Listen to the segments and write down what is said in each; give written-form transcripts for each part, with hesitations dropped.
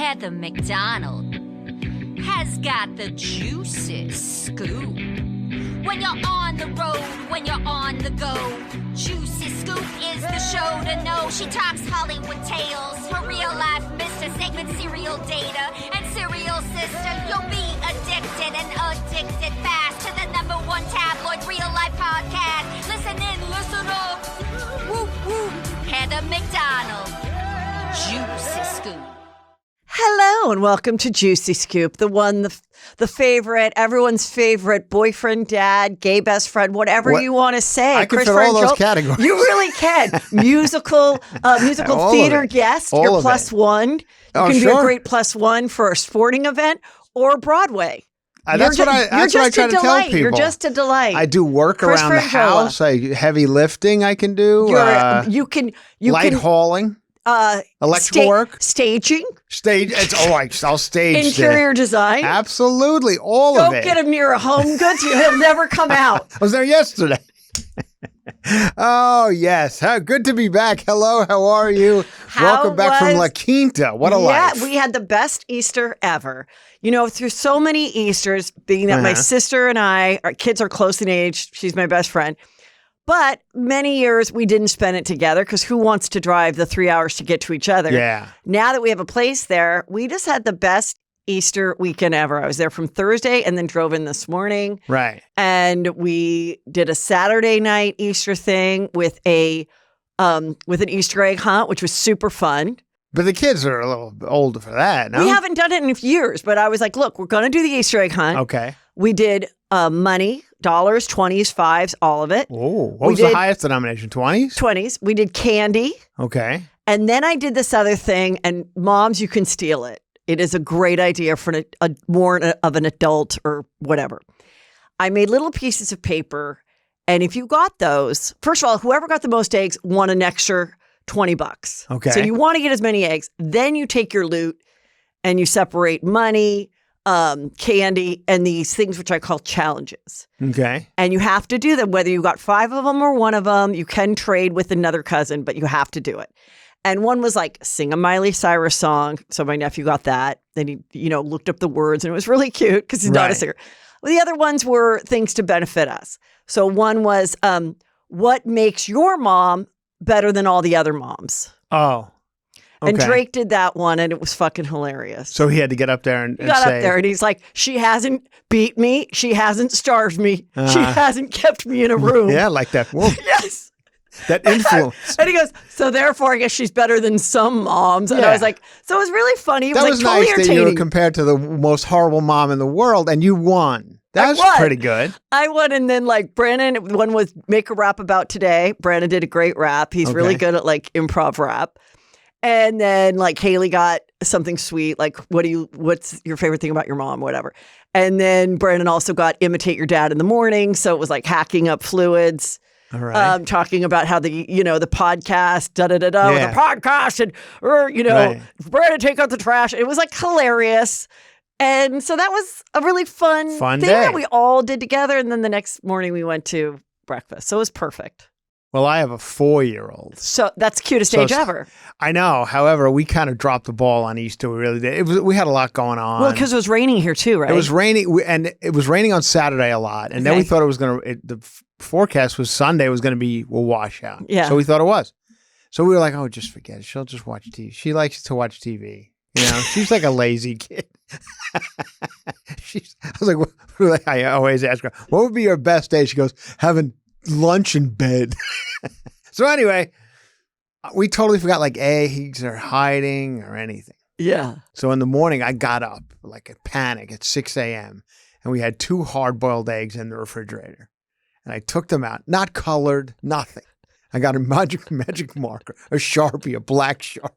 Heather McDonald has got the juiciest scoop. When you're on the road, when you're on the go, Juicy Scoop is the show to know. She talks Hollywood tales, her real life Mr. Segment serial data and serial sister. You'll be addicted and addicted fast to the #1 tabloid real life podcast. Listen in, listen up. Woo woo. Heather McDonald, Juicy Scoop. Hello and welcome to Juicy Scoop, the one, the favorite, everyone's favorite boyfriend, dad, gay best friend, whatever you want to say. I can fit all those categories. You really can. Musical theater guest, All you're of plus it. one. You can be a great plus one for a sporting event or Broadway. That's what I try to tell people. You're just a delight. I do work Chris around the Franjola. house. Heavy lifting I can do. You can hauling. Electrical work. Staging. I'll stage Interior design. Absolutely. All Go of it. get him near a Home Goods. He'll never come out. I was there yesterday. Oh, yes. How good to be back. Hello. How are you? Welcome back from La Quinta. What a life. Yeah, we had the best Easter ever. You know, through so many Easters, being that my sister and our kids are close in age. She's my best friend. But many years we didn't spend it together because who wants to drive the 3 hours to get to each other? Yeah. Now that we have a place there, we just had the best Easter weekend ever. I was there from Thursday and then drove in this morning. Right. And we did a Saturday night Easter thing with an Easter egg hunt, which was super fun. But the kids are a little older for that, no? We haven't done it in years, but I was like, look, we're going to do the Easter egg hunt. Okay. We did money, dollars, 20s, 5s, all of it. Oh, what was the highest denomination? 20s? 20s. We did candy. Okay. And then I did this other thing, and moms, you can steal it. It is a great idea for a more of an adult or whatever. I made little pieces of paper, and if you got those, first of all, whoever got the most eggs won an extra $20. Okay. So you want to get as many eggs. Then you take your loot and you separate money, candy, and these things which I call challenges. Okay. And you have to do them, whether you got 5 of them or 1 of them. You can trade with another cousin, but you have to do it. And one was like, sing a Miley Cyrus song. So my nephew got that. Then he, looked up the words, and it was really cute because he's not a singer. Well, the other ones were things to benefit us. So one was, what makes your mom better than all the other moms? Oh. Okay. And Drake did that one, and it was fucking hilarious. So he had to get up there and he got say, up there, and he's like, she hasn't beat me. She hasn't starved me. She hasn't kept me in a room. Yeah, like that. Whoa. Yes. That influence. And he goes, so therefore, I guess she's better than some moms. And I was like, so it was really funny. It was like totally nice entertaining. that you were compared to the most horrible mom in the world, and you won. That was pretty good. I won, and then Brandon, one was make a rap about today. Brandon did a great rap. He's really good at improv rap. And then Haley got something sweet, what's your favorite thing about your mom, whatever. And then Brandon also got imitate your dad in the morning. So it was hacking up fluids. All right. Talking about how the podcast, with the podcast, and Brandon take out the trash. It was hilarious. And so that was a really fun thing day that we all did together. And then the next morning we went to breakfast. So it was perfect. Well, I have a 4-year-old. So that's the cutest age ever. I know. However, we kind of dropped the ball on Easter. We really did. We had a lot going on. Well, because it was raining here too, right? It was raining, and it was raining on Saturday a lot. And then we thought it was going to, the forecast was Sunday was going to be a washout. Yeah. So we thought it was. So we were like, oh, just forget it. She'll just watch TV. She likes to watch TV. She's like a lazy kid. I always ask her, what would be your best day? She goes, having lunch in bed. So anyway, we totally forgot eggs or hiding or anything. Yeah. So in the morning, I got up a panic at 6 a.m. and we had 2 hard-boiled eggs in the refrigerator. And I took them out, not colored, nothing. I got a magic marker, a Sharpie, a black Sharpie.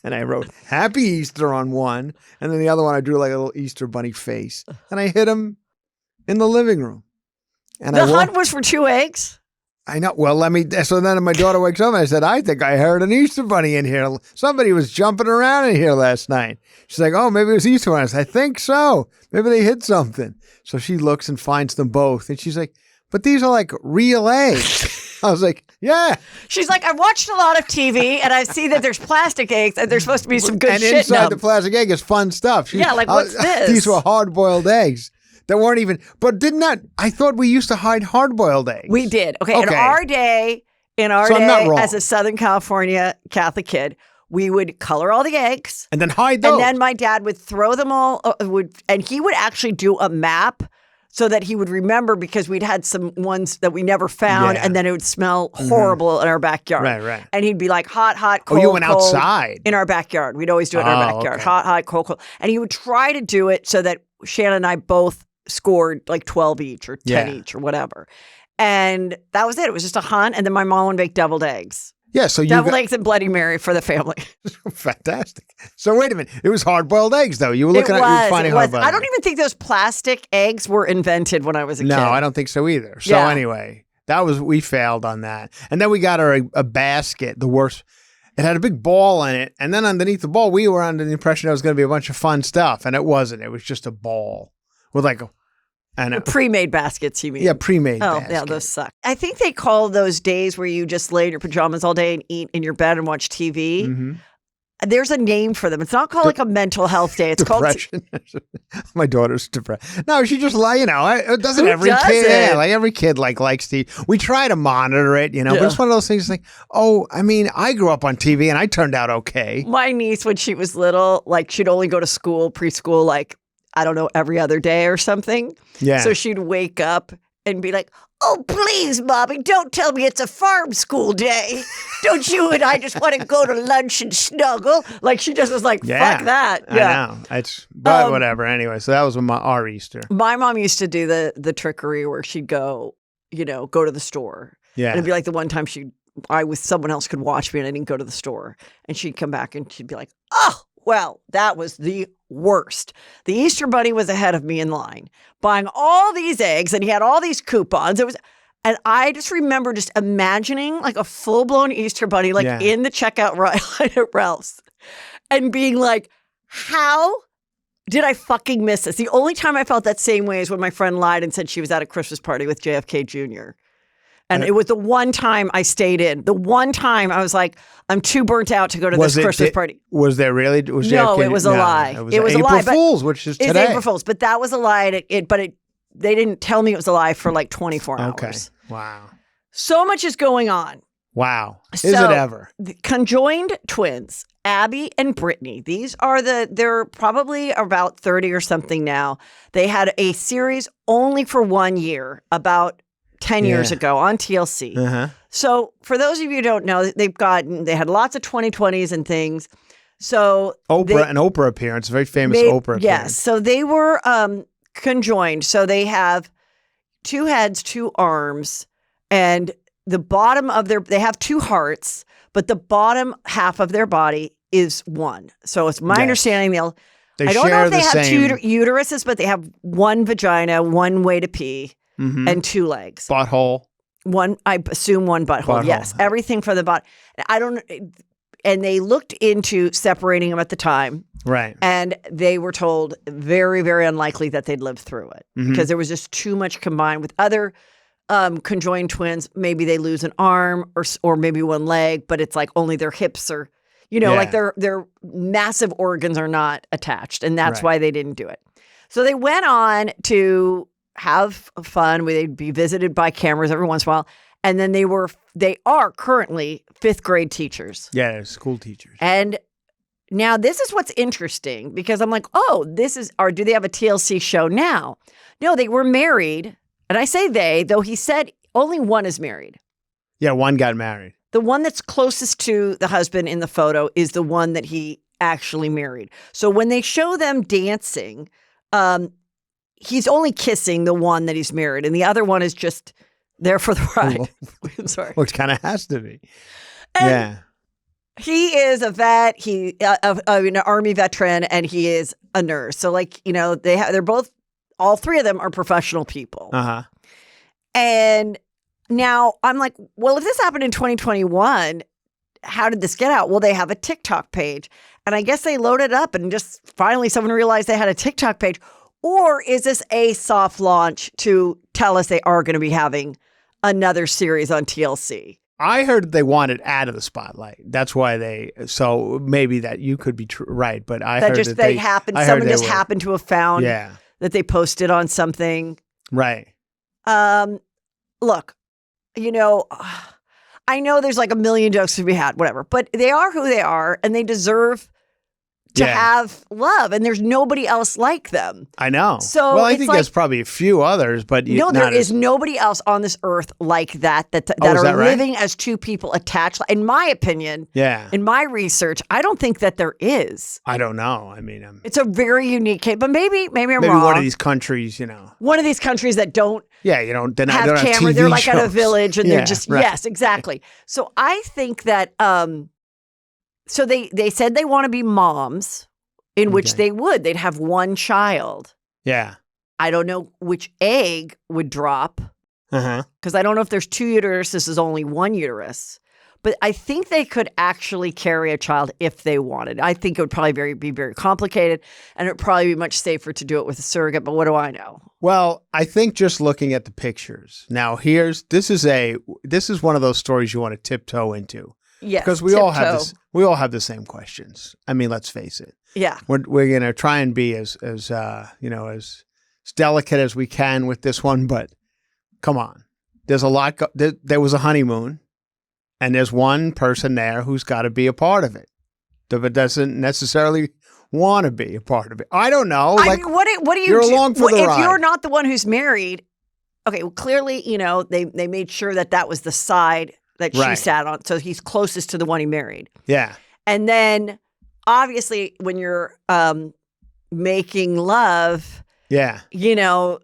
And I wrote Happy Easter on one. And then the other one, I drew a little Easter bunny face. And I hid them in the living room. And the hunt was for 2 eggs? I know. Well, so then my daughter wakes up and I said, I think I heard an Easter bunny in here. Somebody was jumping around in here last night. She's like, oh, maybe it was Easter bunnies. I think so. Maybe they hid something. So she looks and finds them both. And she's like, but these are real eggs. I was like, yeah. She's like, I've watched a lot of TV and I see that there's plastic eggs and there's supposed to be some good and shit in inside them. the plastic egg is fun stuff. Yeah, like, what's this? These were hard-boiled eggs that weren't even, but didn't that, I thought we used to hide hard-boiled eggs. We did. Okay. In our day, So I'm not wrong. as a Southern California Catholic kid, we would color all the eggs. And then hide those. And then my dad would throw them all, and he would actually do a map so that he would remember, because we'd had some ones that we never found, and then it would smell horrible in our backyard. Right. And he'd be like, hot, cold, you went cold, outside. in our backyard. We'd always do it in our backyard. Okay. Hot, cold. And he would try to do it so that Shannon and I both scored like 12 each or 10 each or whatever. And that was it. It was just a hunt. And then my mom would make deviled eggs. Yeah, so you Deviled eggs and Bloody Mary for the family. Fantastic. So wait a minute. It was hard-boiled eggs, though. You were looking at you were finding hard-boiled I don't even think those plastic eggs were invented when I was a kid. No, I don't think so either. So anyway, we failed on that. And then we got her a basket, the worst. It had a big ball in it. And then underneath the ball, we were under the impression it was going to be a bunch of fun stuff. And it wasn't. It was just a ball with like pre-made baskets, you mean? Yeah, pre-made baskets. Yeah, those suck. I think they call those days where you just lay in your pajamas all day and eat in your bed and watch TV. Mm-hmm. There's a name for them. It's not called like a mental health day. It's depression. My daughter's depressed. No, she just doesn't Who every does kid? it? Yeah, like every kid likes to. We try to monitor it, but it's one of those things like, I grew up on TV and I turned out okay. My niece, when she was little, like she'd only go to preschool, like, I don't know, every other day or something. Yeah. So she'd wake up and be like, oh, please, Mommy, don't tell me it's a farm school day. Don't you and I just want to go to lunch and snuggle? Like, she just was like, fuck that. Yeah. I know. But whatever. Anyway, so that was our Easter. My mom used to do the trickery where she'd go to the store. Yeah. And it'd be like the one time someone else could watch me and I didn't go to the store. And she'd come back and she'd be like, oh, well, that was the worst. The Easter Bunny was ahead of me in line, buying all these eggs, and he had all these coupons. And I just remember just imagining like a full-blown Easter Bunny, in the checkout line at Ralph's, and being like, how did I fucking miss this? The only time I felt that same way is when my friend lied and said she was at a Christmas party with JFK Jr. And it was the one time I stayed in. The one time I was like, I'm too burnt out to go to this Christmas party. Was there really? No, it was a lie. It was a lie. April Fool's, which is today. It's April Fool's, but that was a lie. They didn't tell me it was a lie for like 24 hours. Okay. Wow. So much is going on. Wow. Is it ever? The conjoined twins, Abby and Brittany. They're probably about 30 or something now. They had a series only for 1 year about 10 years ago on TLC. Uh-huh. So for those of you who don't know, they had lots of 2020s and things. So an Oprah appearance, a very famous Oprah appearance. Yes. So they were conjoined. So they have 2 heads, 2 arms, and the bottom of they have 2 hearts, but the bottom half of their body is one. So it's my understanding I don't know if they have 2 uteruses, but they have 1 vagina, 1 way to pee. Mm-hmm. And 2 legs. Butthole. I assume 1 butthole. Yes. Everything for the bottom. And they looked into separating them at the time. Right. And they were told very, very unlikely that they'd live through it because there was just too much combined with other conjoined twins. Maybe they lose an arm or maybe 1 leg, but it's like only their hips are, like their massive organs are not attached. And that's why they didn't do it. So they went on to have fun. They'd be visited by cameras every once in a while. And then they are currently 5th grade teachers. Yeah, school teachers. And now this is what's interesting because I'm like, do they have a TLC show now? No, they were married. And I say they, though he said only 1 is married. Yeah, 1 got married. The one that's closest to the husband in the photo is the one that he actually married. So when they show them dancing, he's only kissing the one that he's married, and the other one is just there for the ride. I'm sorry. Which kind of has to be. And he is a vet. He an Army veteran, and he is a nurse. So, they're both. All 3 of them are professional people. Uh-huh. And now I'm like, well, if this happened in 2021, how did this get out? Well, they have a TikTok page, and I guess they loaded up, and just finally someone realized they had a TikTok page. Or is this a soft launch to tell us they are going to be having another series on TLC. I heard they wanted out of the spotlight. That's why so maybe that you could be right, but I heard that they happened. Someone just happened to have found that they posted on something. Right. Look, I know there's like a million jokes to be had, whatever, but they are who they are and they deserve to have love, and there's nobody else like them. I know. So I think there's probably a few others, but there is nobody else on this earth like that are living as two people attached. In my opinion, in my research, I don't think that there is. I don't know. I mean, it's a very unique case, but maybe I'm wrong. Maybe one of these countries, one of these countries that don't. Yeah, they're not have camera. They're like shows. at a village, and they're just yes, exactly. So I think that. So they said they want to be moms, in which they'd have one child. Yeah. I don't know which egg would drop. Because I don't know if there's two uteruses, this is only one uterus. But I think they could actually carry a child if they wanted. I think it would probably be very complicated, and it would probably be much safer to do it with a surrogate, but what do I know? Well, I think just looking at the pictures. Now this is one of those stories you want to tiptoe into. Yes, because we all have the same questions. I mean, let's face it. Yeah, we're going to try and be as delicate as we can with this one, but come on, there's a lot. There was a honeymoon, and there's one person there who's got to be a part of it, but doesn't necessarily want to be a part of it. I don't know. I mean, what do you? You're along for the ride. If you're not the one who's married, okay. Well, clearly, they made sure that was the side that she sat on. So he's closest to the one he married. Yeah. And then obviously when you're making love, you're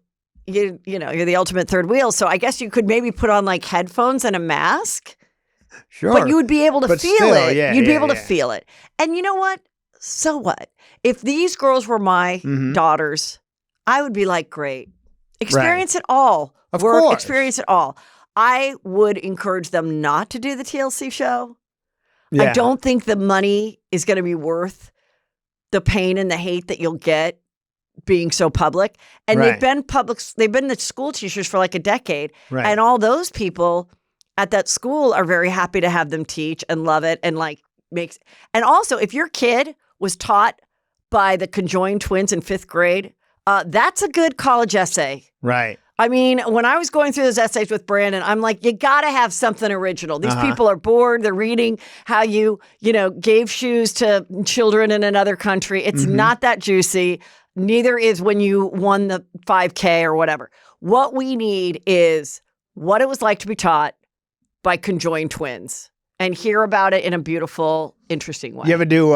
the ultimate third wheel. So I guess you could maybe put on like headphones and a mask. Sure. But you would be able to feel still, it. Yeah, You'd be able to feel it. And you know what? So what? If these girls were my daughters, I would be like, great. Experience it all. Of course. Experience it all. I would encourage them not to do the TLC show. Yeah. I don't think the money is going to be worth the pain and the hate that you'll get being so public. And they've been the school teachers for like a decade. Right. And all those people at that school are very happy to have them teach and love it and and also if your kid was taught by the Conjoined twins in 5th grade, that's a good college essay. Right. I mean, when I was going through those essays with Brandon, I'm like, you got to have something original. These people are bored. They're reading how you gave shoes to children in another country. It's not that juicy. Neither is when you won the 5K or whatever. What we need is what it was like to be taught by Conjoined twins and hear about it in a beautiful, interesting way. You ever do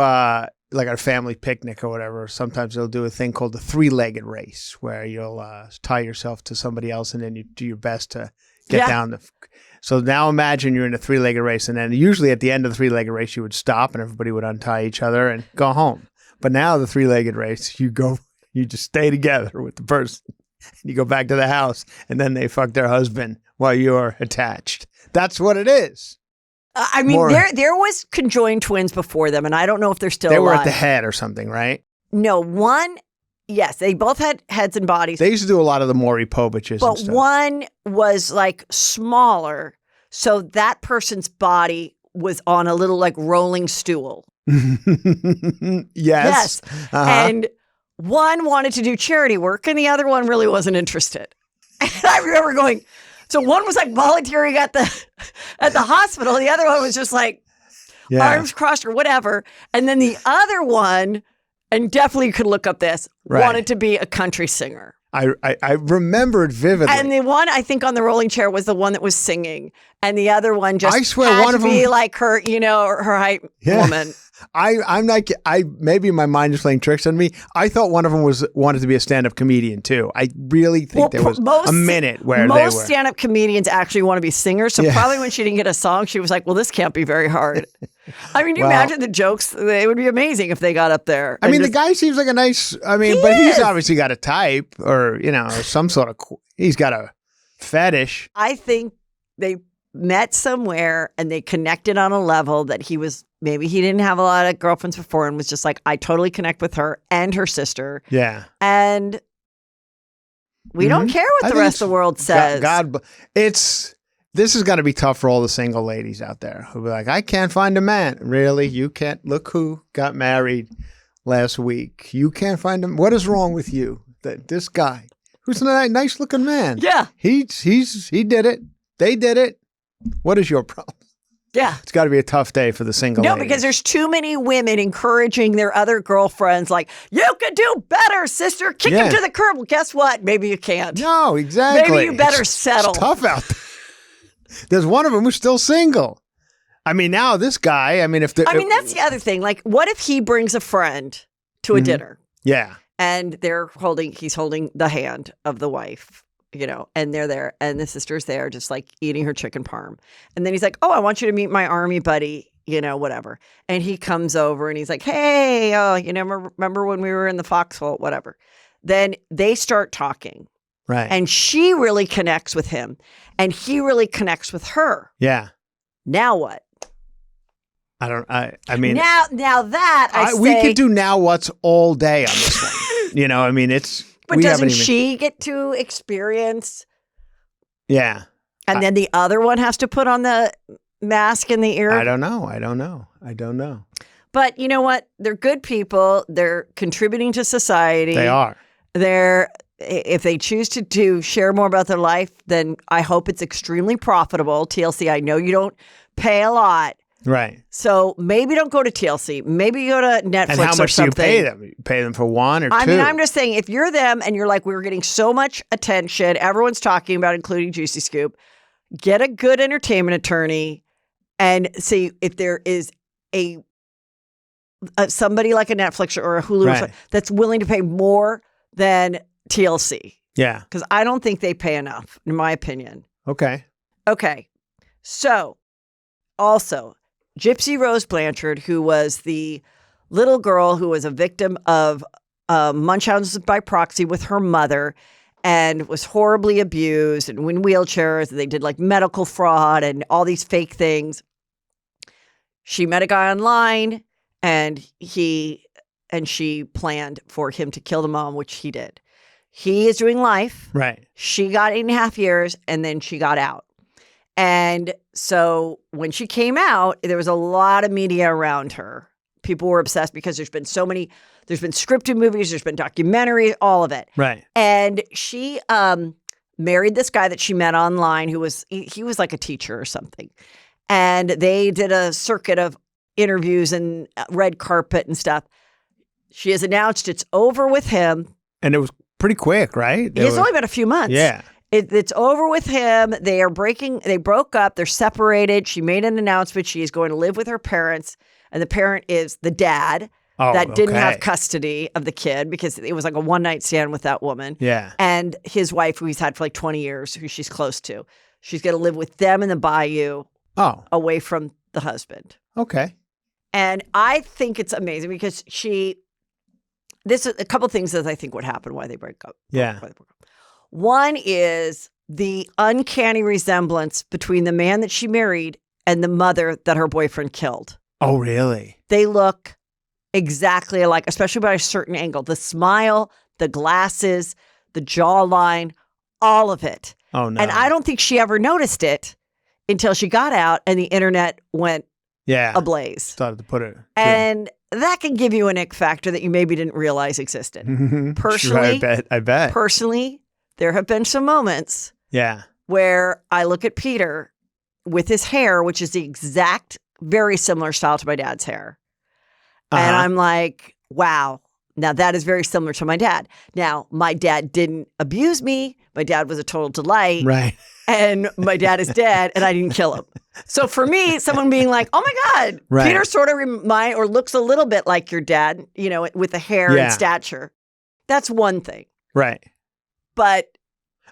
like a family picnic or whatever? Sometimes they'll do a thing called the 3-legged race where you'll tie yourself to somebody else and then you do your best to get down. So now imagine you're in a 3-legged race, and then usually at the end of the 3-legged race you would stop and everybody would untie each other and go home. But now the 3-legged race, you just stay together with the person. You go back to the house and then they fuck their husband while you're attached. That's what it is. I mean, there was Conjoined twins before them, and I don't know if they're still alive. They were at the head or something, right? No, one, yes, they both had heads and bodies. They used to do a lot of the Maury Poviches but and stuff. One was like smaller, so that person's body was on a little like rolling stool. Yes. And one wanted to do charity work, and the other one really wasn't interested. And I remember going... So one was like volunteering at the hospital. The other one was just like arms crossed or whatever. And then the other one, and definitely you could look up this, wanted to be a country singer. I remember it vividly. And the one I think on the rolling chair was the one that was singing, and the other one just I swear had one to of be them, like her, her height woman. I'm like, maybe my mind is playing tricks on me. I thought one of them wanted to be a stand-up comedian too. I really think there was a minute where they were. Most stand-up comedians actually want to be singers. So probably when she didn't get a song, she was like, well, this can't be very hard. I mean, you imagine the jokes. They would be amazing if they got up there. I mean, the guy seems like a nice, he's obviously got a type or, some sort of, he's got a fetish. I think they met somewhere and they connected on a level that maybe he didn't have a lot of girlfriends before and was just like, I totally connect with her and her sister. Yeah. And we don't care what the rest of the world says. God, it's This is going to be tough for all the single ladies out there who be like, I can't find a man. Really? You can't? Look who got married last week. You can't find him. What is wrong with you? That this guy, who's a nice looking man. Yeah. He did it. They did it. What is your problem? Yeah. It's got to be a tough day for the single ladies. Because there's too many women encouraging their other girlfriends like, you can do better, sister. Kick him to the curb. Well, guess what? Maybe you can't. No, exactly. Maybe you better settle. It's tough out there. There's one of them who's still single. I mean, now this guy, that's the other thing. Like, what if he brings a friend to a dinner? Yeah. And he's holding the hand of the wife, and they're there, and the sister's there just like eating her chicken parm. And then he's like, oh, I want you to meet my army buddy, whatever. And he comes over and he's like, hey, remember when we were in the foxhole, whatever. Then they start talking. Right. And she really connects with him, and he really connects with her. Yeah. Now what? Now that we could do now what's all day on this one. But doesn't she get to experience? Yeah. And then the other one has to put on the mask in the ear? I don't know. But you know what? They're good people. They're contributing to society. They are. If they choose to share more about their life, then I hope it's extremely profitable. TLC, I know you don't pay a lot. Right. So maybe don't go to TLC. Maybe go to Netflix or something. And how much do you pay them? You pay them for one or two? I'm just saying, if you're them and you're like, we're getting so much attention, everyone's talking about, including Juicy Scoop, get a good entertainment attorney and see if there is somebody like a Netflix or a Hulu that's willing to pay more than TLC. Yeah. Because I don't think they pay enough, in my opinion. Okay. So, also, Gypsy Rose Blanchard, who was the little girl who was a victim of Munchausen's by proxy with her mother and was horribly abused and in wheelchairs. And they did like medical fraud and all these fake things. She met a guy online and she planned for him to kill the mom, which he did. He is doing life. Right. She got 8.5 years and then she got out. And so when she came out, there was a lot of media around her. People were obsessed because there's been scripted movies, there's been documentaries, all of it. Right. And she married this guy that she met online who was like a teacher or something. And they did a circuit of interviews and red carpet and stuff. She has announced it's over with him. And it was pretty quick, right? It's only been a few months. Yeah. It's over with him. They broke up. They're separated. She made an announcement. She is going to live with her parents. And the parent is the dad that didn't have custody of the kid because it was like a one-night stand with that woman. Yeah. And his wife, who he's had for like 20 years, who she's close to. She's going to live with them in the bayou away from the husband. Okay. And I think it's amazing because this is a couple things that I think would happen why they break up. Yeah. One is the uncanny resemblance between the man that she married and the mother that her boyfriend killed. Oh, really? They look exactly alike, especially by a certain angle. The smile, the glasses, the jawline, all of it. Oh, no. And I don't think she ever noticed it until she got out and the internet went ablaze. Started to put it. And that can give you an ick factor that you maybe didn't realize existed. Personally, sure, I bet. Personally, there have been some moments where I look at Peter with his hair, which is the exact, very similar style to my dad's hair. And I'm like, wow, now that is very similar to my dad. Now, my dad didn't abuse me. My dad was a total delight. Right. And my dad is dead and I didn't kill him. So for me, someone being like, oh my God, Peter sort of looks a little bit like your dad, with the hair and stature. That's one thing. Right. But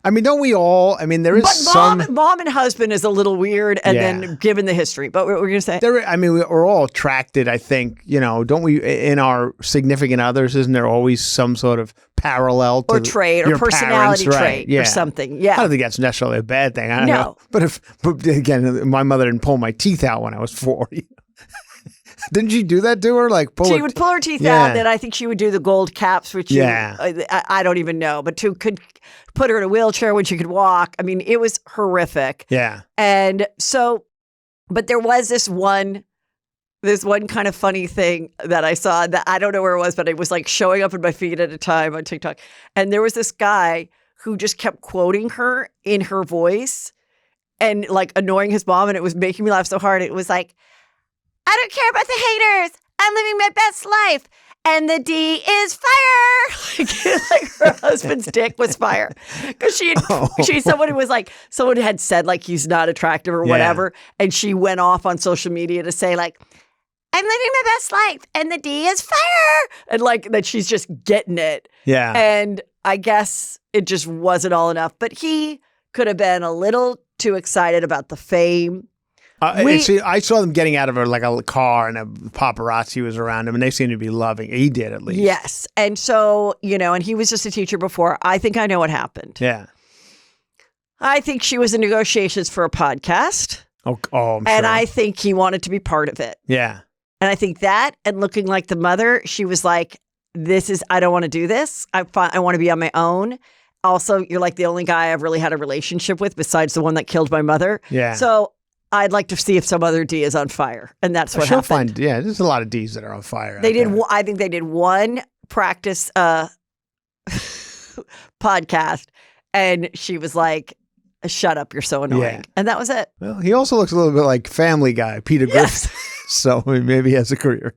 I mean, don't we all? I mean, there is mom and husband is a little weird, and then given the history. But what we're going to say, we're all attracted. I think don't we? In our significant others, isn't there always some sort of parallel to trait or personality trait or something? Yeah, I don't think that's necessarily a bad thing. I don't know. But again, my mother didn't pull my teeth out when I was 4. Didn't she do that to her? Like she would pull her teeth out, then I think she would do the gold caps, which I don't even know, but could put her in a wheelchair when she could walk. I mean, it was horrific. Yeah. And so, but there was this one kind of funny thing that I saw that I don't know where it was, but it was like showing up in my feed at a time on TikTok. And there was this guy who just kept quoting her in her voice and like annoying his mom. And it was making me laugh so hard. It was like, I don't care about the haters. I'm living my best life. And the D is fire. like her husband's dick was fire. Because someone who was like, someone had said like he's not attractive or whatever. And she went off on social media to say like, I'm living my best life and the D is fire. And like that she's just getting it. Yeah. And I guess it just wasn't all enough. But he could have been a little too excited about the fame. I saw them getting out of like a car and a paparazzi was around him and they seemed to be loving it. He did at least. Yes. And so, and he was just a teacher before. I think I know what happened. Yeah. I think she was in negotiations for a podcast. Oh, I'm and sure. I think he wanted to be part of it. Yeah. And I think that and looking like the mother, she was like, I don't want to do this. I want to be on my own. Also, you're like the only guy I've really had a relationship with besides the one that killed my mother. Yeah. So I'd like to see if some other D is on fire. And that's what happened. There's a lot of Ds that are on fire. I think they did one practice podcast and she was like, shut up, you're so annoying. Yeah. And that was it. Well, he also looks a little bit like Family Guy, Peter Griffin. So maybe he has a career.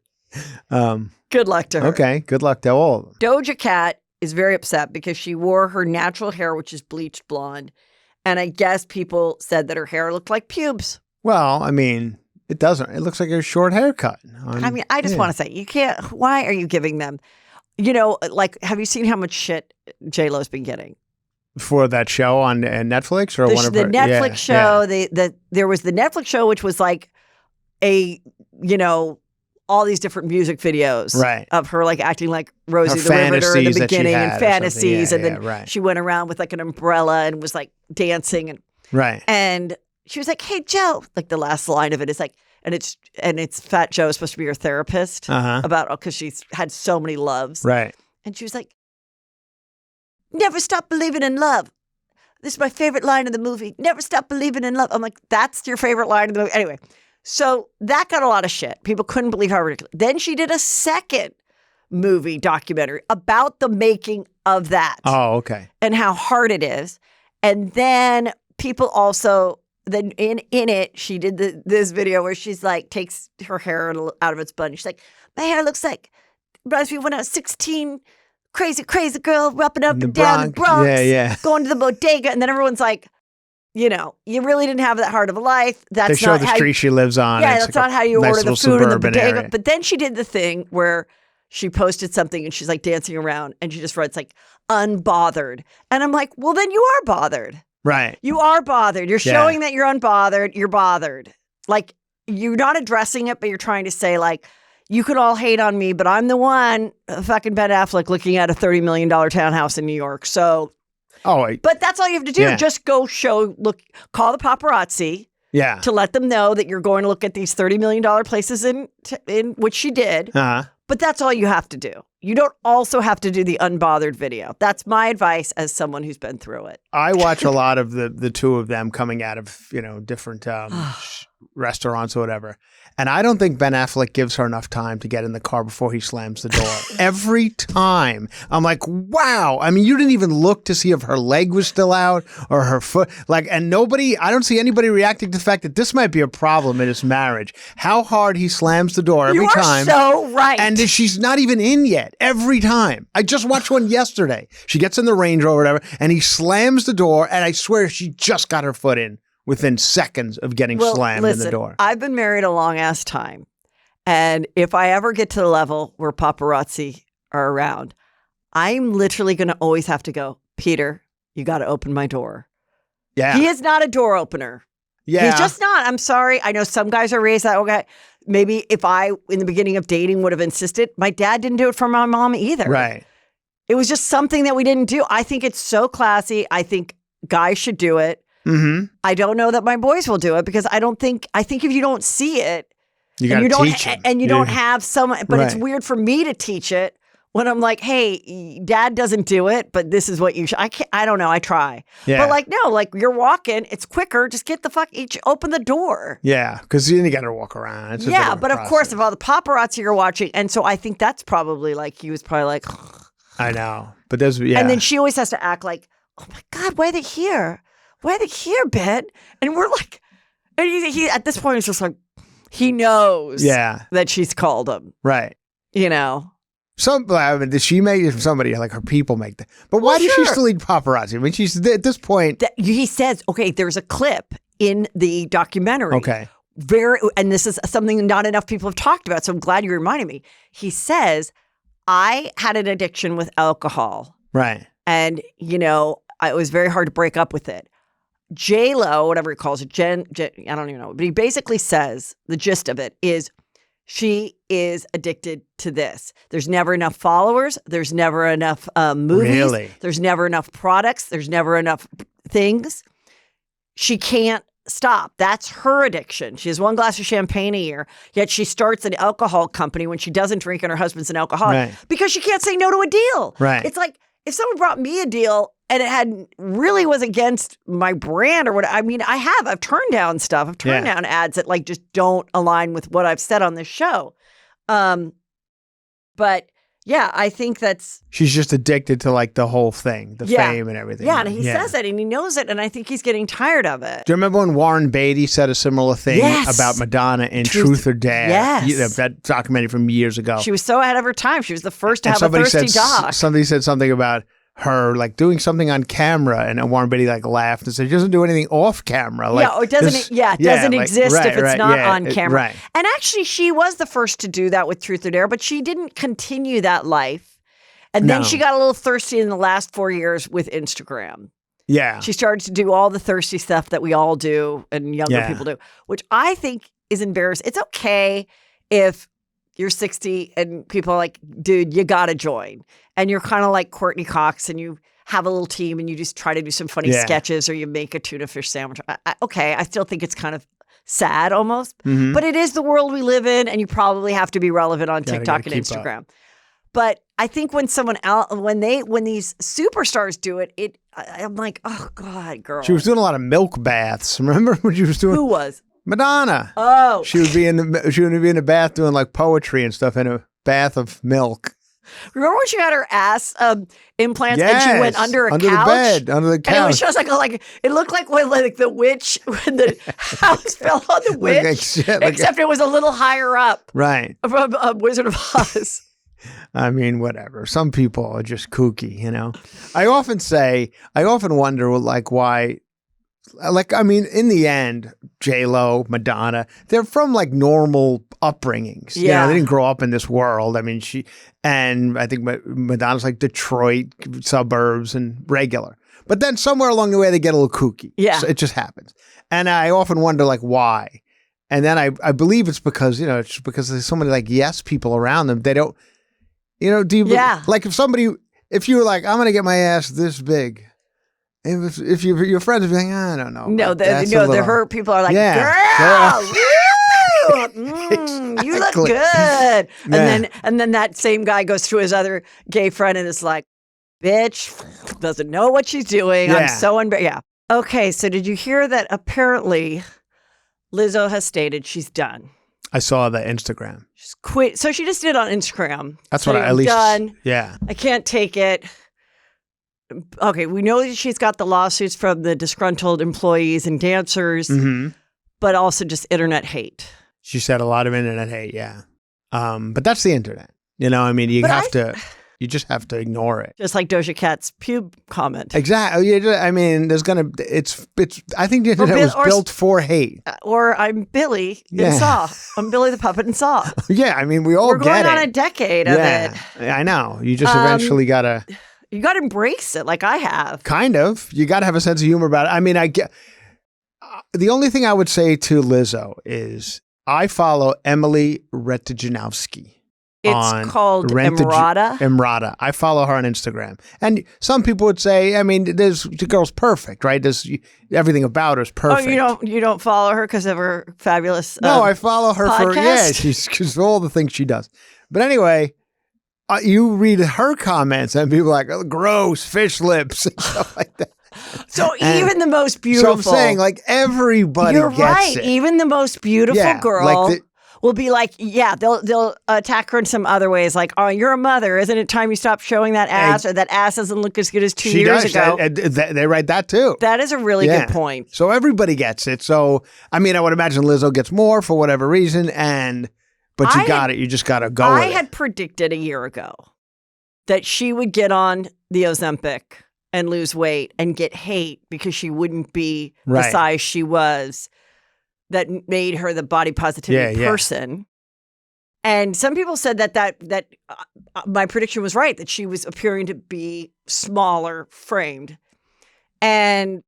Good luck to her. Okay, good luck to all of them. Doja Cat is very upset because she wore her natural hair, which is bleached blonde. And I guess people said that her hair looked like pubes. Well, I mean, it doesn't. It looks like a short haircut. I just want to say, you can't. Why are you giving them? Like, have you seen how much shit J-Lo's been getting? For that show on Netflix or one of the Netflix show? Yeah. There was the Netflix show, which was like all these different music videos of her like acting like Rosie the Riveter in the beginning and fantasies. And then she went around with like an umbrella and was like dancing and she was like, hey, Joe, like the last line of it is like, and it's Fat Joe is supposed to be her therapist because she's had so many loves. Right. And she was like, never stop believing in love. This is my favorite line of the movie. Never stop believing in love. I'm like, that's your favorite line of the movie. Anyway. So that got a lot of shit. People couldn't believe how ridiculous. Then she did a second movie documentary about the making of that. Oh, okay. And how hard it is. And then people also, then in it, she did this video where she's like, takes her hair out of its bun. She's like, my hair looks like, reminds me when I was 16, crazy girl, rapping up and down the Bronx, going to the bodega. And then everyone's like, you really didn't have that hard of a life. They show the street she lives on. Yeah, that's not how you order the food in the bodega. Area. But then she did the thing where she posted something and she's like dancing around and she just writes like unbothered. And I'm like, well, then you are bothered. Right. You are bothered. You're showing that you're unbothered. You're bothered. Like you're not addressing it, but you're trying to say like, you could all hate on me, but I'm the one, fucking Ben Affleck, looking at a $30 million townhouse in New York. So. But that's all you have to do. Yeah. Just go call the paparazzi to let them know that you're going to look at these $30 million places in which she did. But that's all you have to do. You don't also have to do the unbothered video. That's my advice as someone who's been through it. I watch a lot of the two of them coming out of, different restaurants or whatever. And I don't think Ben Affleck gives her enough time to get in the car before he slams the door. Every time. I'm like, wow. I mean, you didn't even look to see if her leg was still out or her foot. And I don't see anybody reacting to the fact that this might be a problem in his marriage. How hard he slams the door every time. You are so right. And she's not even in yet. Every time. I just watched one yesterday. She gets in the Range Rover or whatever, and he slams the door, and I swear she just got her foot in. Within seconds of getting slammed in the door. I've been married a long ass time. And if I ever get to the level where paparazzi are around, I'm literally going to always have to go, Peter, you got to open my door. Yeah. He is not a door opener. Yeah. He's just not. I'm sorry. I know some guys are raised that way. Maybe if I, in the beginning of dating, would have insisted. My dad didn't do it for my mom either. Right. It was just something that we didn't do. I think it's so classy. I think guys should do it. Mm-hmm. I don't know that my boys will do it because I think if you don't see it, You got to teach him. And you don't have someone, but it's Right. weird for me to teach it when I'm like, hey, dad doesn't do it, but this is what you should. I don't know. I try. Yeah. But like, no, like you're walking, it's quicker. Just get the open the door. Yeah, because then you got to walk around. It's a bit Yeah. of a But of course, if all the paparazzi are watching. And so I think that's probably like, he was probably like, I know. But there's, yeah. and then she always has to act like, oh my God, why are they here? Why are they here, Ben? And we're like, and he at this point, he's just like, he knows that she's called him. Right. You know? Did she make it from somebody, like her people make that? But why does she still need paparazzi? I mean, she's at this point. He says, okay, there's a clip in the documentary. Okay. And this is something not enough people have talked about, so I'm glad you reminded me. He says, I had an addiction with alcohol. Right. And, you know, it was very hard to break up with it. J-Lo, whatever he calls it, Jen, I don't even know. But he basically says, the gist of it is, she is addicted to this. There's never enough followers. There's never enough movies. Really? There's never enough products. There's never enough things. She can't stop. That's her addiction. She has one glass of champagne a year, yet she starts an alcohol company when she doesn't drink and her husband's an alcoholic because she can't say no to a deal. Right. It's like if someone brought me a deal and it really was against my brand or what, I mean, I've turned down stuff. I've turned down ads that like just don't align with what I've said on this show. But yeah, I think she's just addicted to like the whole thing, the fame and everything. Yeah, and he says that and he knows it, and I think he's getting tired of it. Do you remember when Warren Beatty said a similar thing about Madonna in Truth or Dare? Yes. That documentary from years ago. She was so ahead of her time. She was the first to have a thirsty doc. Somebody said something about her like doing something on camera, and Warren Beatty like laughed and said, "She doesn't do anything off camera." Like, it doesn't. It doesn't exist if it's not on camera. Right. And actually, she was the first to do that with Truth or Dare, but she didn't continue that life. And then she got a little thirsty in the last 4 years with Instagram. Yeah, she started to do all the thirsty stuff that we all do and younger people do, which I think is embarrassing. It's okay if you're 60 and people are like, dude, you got to join. And you're kind of like Courtney Cox and you have a little team and you just try to do some funny sketches or you make a tuna fish sandwich. I still think it's kind of sad almost, but it is the world we live in and you probably have to be relevant on TikTok and Instagram. Up. But I think when someone else, when these superstars do it, I'm like, oh God, girl. She was doing a lot of milk baths. Remember when she was doing? Who was? Madonna. Oh. She would be in the bath doing like poetry and stuff in a bath of milk. Remember when she had her ass implants and she went under a couch? The bed, under the couch. And it was just like it looked like when like the witch, when the house fell on the witch, except it was a little higher up. Right. From Wizard of Oz. I mean, whatever. Some people are just kooky, you know. I often wonder like why, like, I mean, in the end, J-Lo, Madonna, they're from like normal upbringings. You know, they didn't grow up in this world. I mean, and I think Madonna's like Detroit suburbs and regular. But then somewhere along the way, they get a little kooky. Yeah. So it just happens. And I often wonder like why. And then I believe it's because, you know, it's because there's so many like yes people around them. They don't, you know, like if you were like, I'm going to get my ass this big. If your friends would be like, I don't know. No, the hurt people are like, girl, you look good. And then that same guy goes to his other gay friend and is like, bitch, doesn't know what she's doing. I'm so embarrassed. Yeah. Okay, so did you hear that apparently Lizzo has stated she's done? I saw the Instagram. She's quit. So she just did on Instagram. That's what I at least done. Yeah. I can't take it. Okay, we know that she's got the lawsuits from the disgruntled employees and dancers, but also just internet hate. She said a lot of internet hate, yeah. But that's the internet. You know, I mean, you just have to ignore it. Just like Doja Cat's pube comment. Exactly. I mean, I think the internet was built for hate. Or I'm Billy in Saw. I'm Billy the Puppet in Saw. Yeah, I mean, we're going on a decade of it. I know. You just eventually got to... You got to embrace it like I have. Kind of. You got to have a sense of humor about it. I mean, the only thing I would say to Lizzo is I follow Emily Ratajkowski. on called Emrata. Emrata. I follow her on Instagram. And some people would say, I mean, the girl's perfect, right? Everything about her is perfect. Oh, you don't follow her because of her fabulous No, I follow her podcast? she's because all the things she does. But anyway, you read her comments and people are like, oh, gross, fish lips and stuff like that. So even the most beautiful. So I'm saying, like, everybody You're gets right. it. Even the most beautiful girl will be like, yeah, they'll attack her in some other ways. Like, oh, you're a mother. Isn't it time you stop showing that ass? Or that ass doesn't look as good as 2 years ago. They write that too. That is a really good point. So everybody gets it. So, I mean, I would imagine Lizzo gets more for whatever reason. But you got it. You just got to go with it. I had predicted a year ago that she would get on the Ozempic and lose weight and get hate because she wouldn't be the size she was that made her the body positivity person. And some people said that my prediction was right, that she was appearing to be smaller framed. And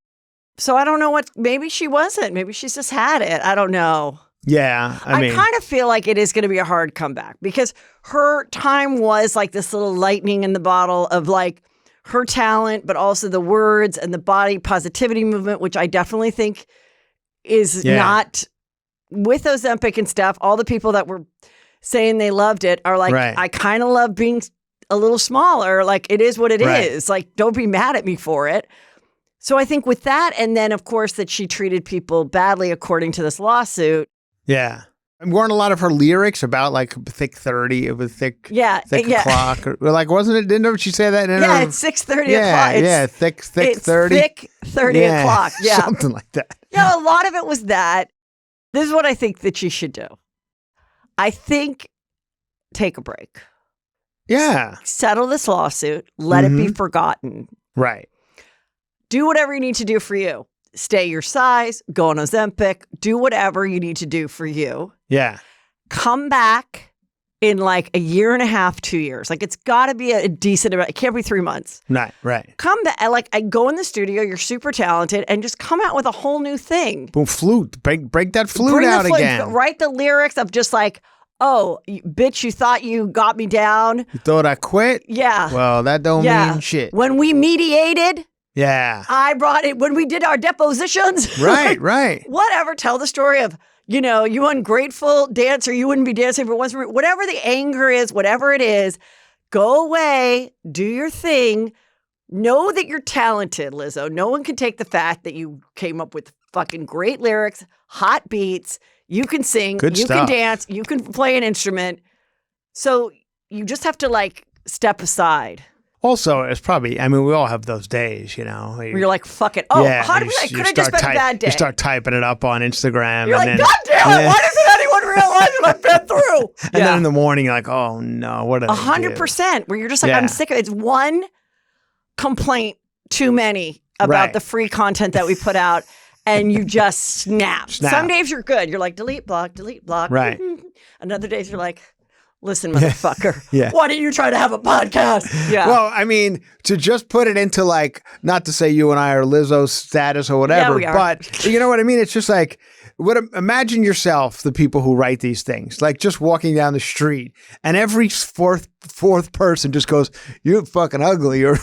so I don't know maybe she wasn't. Maybe she's just had it. I don't know. Yeah. I mean, kind of feel like it is going to be a hard comeback because her time was like this little lightning in the bottle of like, her talent, but also the words and the body positivity movement, which I definitely think is not with Ozempic and stuff. All the people that were saying they loved it are like, I kind of love being a little smaller. Like, it is what it is. Like, don't be mad at me for it. So I think with that, and then of course that she treated people badly according to this lawsuit. Yeah. And weren't a lot of her lyrics about like thick 30? It was thick o'clock. Or, like, wasn't it? Didn't she say that? It's 6:30 o'clock. Thick 30. It's thick 30 o'clock. Yeah. Something like that. Yeah, a lot of it was that. This is what I think that she should do. I think take a break. Yeah. Settle this lawsuit. Let it be forgotten. Right. Do whatever you need to do for you. Stay your size, go on Ozempic, do whatever you need to do for you. Yeah. Come back in like a year and a half, 2 years. Like, it's got to be a decent amount. It can't be 3 months. Right. Come back. Like, I go in the studio, you're super talented, and just come out with a whole new thing. Boom, flute. Break that flute out again. Write the lyrics of just like, oh, bitch, you thought you got me down. You thought I quit? Yeah. Well, that don't mean shit. When we mediated... Yeah. I brought it when we did our depositions. Right. Whatever. Tell the story of, you ungrateful dancer. You wouldn't be dancing for once. Whatever the anger is, whatever it is, go away, do your thing. Know that you're talented, Lizzo. No one can take the fact that you came up with fucking great lyrics, hot beats. You can sing. Good you stuff. can dance. You can play an instrument. So you just have to like step aside. Also, it's probably, I mean, we all have those days, where you're like, fuck it. Oh, how did I could have just been a bad day. You start typing it up on Instagram. You're like, God damn it, why doesn't anyone realize what I've been through? And then in the morning, you're like, oh no, what did I do? 100%, where you're just like, I'm sick of it. It's one complaint too many about the free content that we put out, and you just snap. Some days you're good. You're like, delete, block. Right. And other days you're like, listen, motherfucker. Why don't you try to have a podcast? Yeah. Well, I mean, to just put it into like, not to say you and I are Lizzo's status or whatever, we are. But you know what I mean? It's just like, imagine yourself, the people who write these things, like just walking down the street and every fourth person just goes, you're fucking ugly. Or,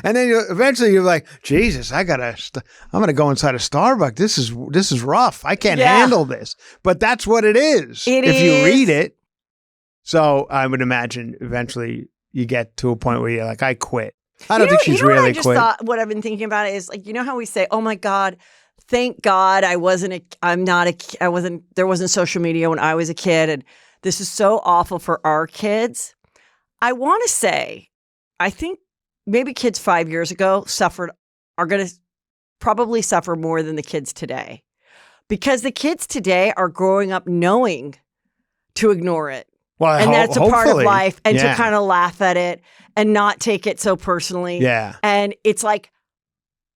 and then eventually you're like, Jesus, I'm going to go inside a Starbucks. This is rough. I can't handle this. But that's what it is. If you read it. So I would imagine eventually you get to a point where you're like, I quit. I don't think she's really quit. What I've been thinking about is like, how we say, oh my God, thank God there wasn't social media when I was a kid. And this is so awful for our kids. I want to say, I think maybe kids 5 years ago are going to probably suffer more than the kids today, because the kids today are growing up knowing to ignore it. Well, and that's a part of life, and to kind of laugh at it and not take it so personally. Yeah. And it's like,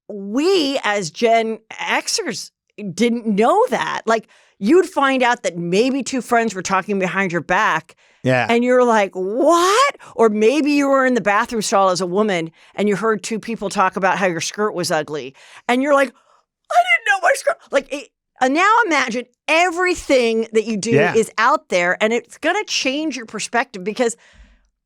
we as Gen Xers didn't know that. Like, you'd find out that maybe two friends were talking behind your back. Yeah. And you're like, what? Or maybe you were in the bathroom stall as a woman and you heard two people talk about how your skirt was ugly. And you're like, I didn't know my skirt. Like, And now imagine everything that you do is out there, and it's going to change your perspective because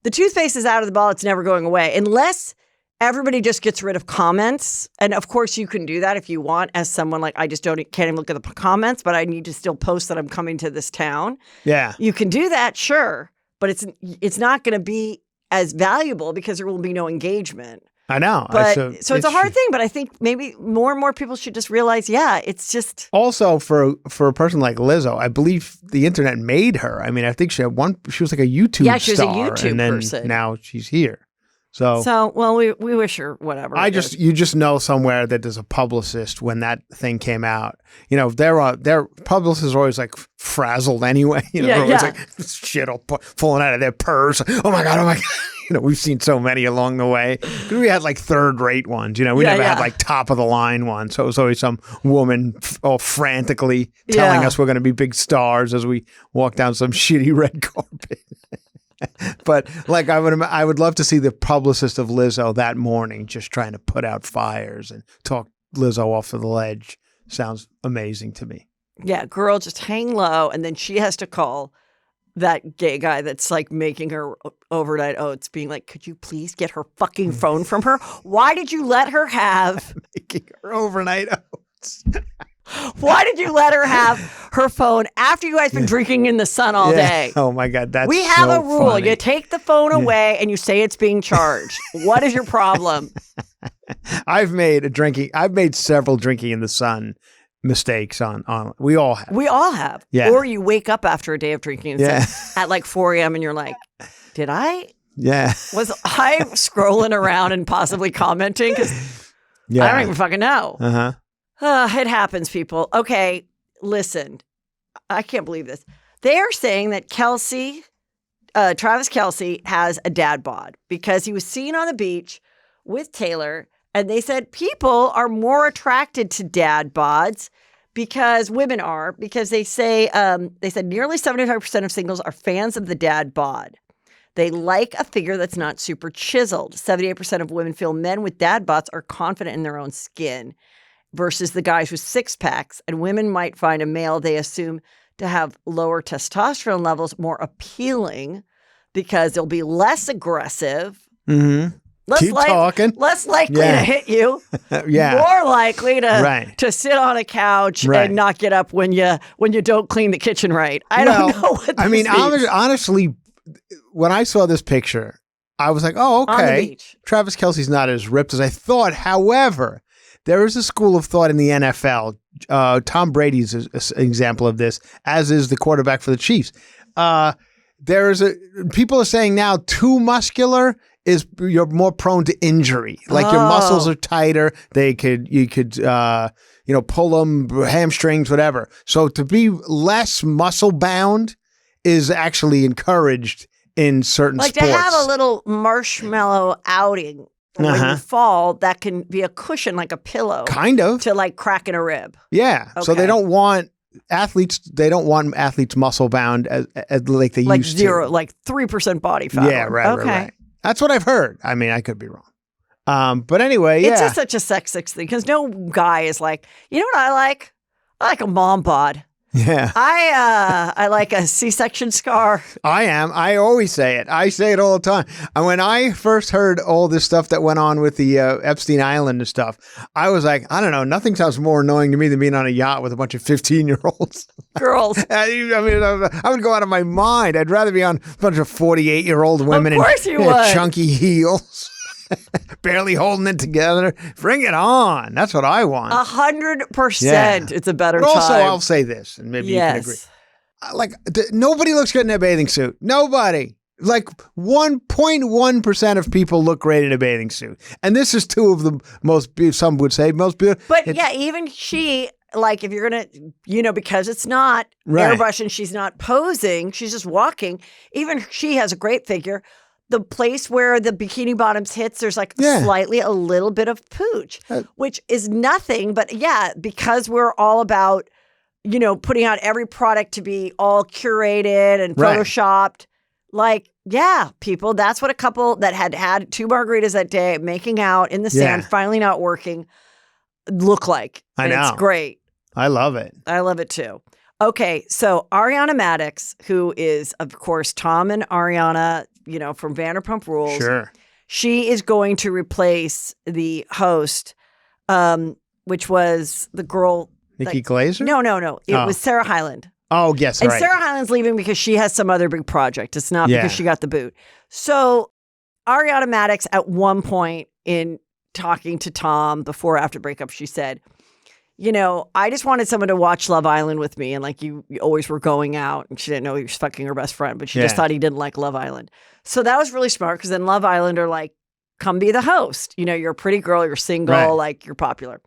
the toothpaste is out of the bottle. It's never going away unless everybody just gets rid of comments. And of course, you can do that if you want as someone like, I just can't even look at the comments, but I need to still post that I'm coming to this town. Yeah. You can do that, sure. But it's not going to be as valuable because there will be no engagement. I know. But so it's a hard thing, but I think maybe more and more people should just realize, it's just. Also, for a person like Lizzo, I believe the internet made her. I mean, I think she was like a YouTube star. Yeah, she was a YouTube person. Now she's here. So well, we wish her whatever. You just know somewhere that there's a publicist when that thing came out. You know, their publicists are always like frazzled anyway. You know, always like shit all falling out of their purse. Oh my god. You know, we've seen so many along the way. We had like third-rate ones. You know, we never had like top-of-the-line ones. So it was always some woman all frantically telling us we're going to be big stars as we walk down some shitty red carpet. But like I would love to see the publicist of Lizzo that morning just trying to put out fires and talk Lizzo off of the ledge. Sounds amazing to me. Yeah, girl, just hang low, and then she has to call that gay guy that's like making her overnight oats, being like, could you please get her fucking phone from her? Why did you let her have making her overnight oats? Why did you let her have her phone after you guys been drinking in the sun all day? Oh my God, we have so a rule. funny. You take the phone away and you say it's being charged. What is your problem? I've made several drinking in the sun mistakes on we all have. We all have. Yeah. Or you wake up after a day of drinking in the sun at like 4 a.m. and you're like, did I? Yeah. Was I scrolling around and possibly commenting? Because I don't even fucking know. Uh-huh. It happens, people. Okay, listen. I can't believe this. They are saying that Travis Kelce has a dad bod because he was seen on the beach with Taylor, and they said people are more attracted to dad bods because women are, because they said nearly 75% of singles are fans of the dad bod. They like a figure that's not super chiseled. 78% of women feel men with dad bods are confident in their own skin versus the guys with six packs. And women might find a male they assume to have lower testosterone levels more appealing because they'll be less aggressive. Mm-hmm. Keep talking. Less likely to hit you. More likely to sit on a couch and not get up when you don't clean the kitchen right. I don't know what this means. Honestly, when I saw this picture, I was like, oh, okay. On the beach. Travis Kelce's not as ripped as I thought. However, there is a school of thought in the NFL. Tom Brady's an example of this, as is the quarterback for the Chiefs. People are saying now too muscular you're more prone to injury. Like your muscles are tighter. You could pull them, hamstrings, whatever. So to be less muscle bound is actually encouraged in certain sports. Like to have a little marshmallow outing when you fall, that can be a cushion, like a pillow. Kind of. To like cracking a rib. Yeah. Okay. So they don't want athletes muscle bound as like they like used zero, to. like 3% body fat. Yeah, right. That's what I've heard. I mean, I could be wrong. But anyway, It's just such a sexist thing because no guy is like, you know what I like? I like a mom bod. Yeah. I like a C-section scar. I always say it. I say it all the time. And when I first heard all this stuff that went on with the Epstein Island and stuff, I was like, I don't know. Nothing sounds more annoying to me than being on a yacht with a bunch of 15-year-olds. Girls. I mean, I would go out of my mind. I'd rather be on a bunch of 48-year-old women of course you would. Chunky heels. Barely holding it together. Bring it on. That's what I want. 100%. Yeah. It's a better but also, time. I'll say this, and maybe you can agree. Like, nobody looks good in a bathing suit. Nobody. Like 1.1% of people look great in a bathing suit. And this is two of the most, some would say, most beautiful. But even she, like if you're going to, because it's not airbrush and she's not posing, she's just walking. Even she has a great figure. The place where the bikini bottoms hits, there's like slightly a little bit of pooch, which is nothing. But because we're all about, putting out every product to be all curated and photoshopped. Like, people, that's what a couple that had 2 margaritas that day, making out in the sand, finally not working, look like. I know. It's great. I love it. I love it too. Okay, so Ariana Madix, who is, of course, Tom and Ariana, from Vanderpump Rules. Sure. She is going to replace the host, which was the girl. Nikki Glaser? No. It was Sarah Hyland. Oh, yes, and right. Sarah Hyland's leaving because she has some other big project. It's not because she got the boot. So Ariana Madix, at one point in talking to Tom before or after breakup, she said, I just wanted someone to watch Love Island with me. And like you always were going out, and she didn't know he was fucking her best friend, but she just thought he didn't like Love Island. So that was really smart, because then Love Island are like, come be the host. You're a pretty girl, you're single, like you're popular.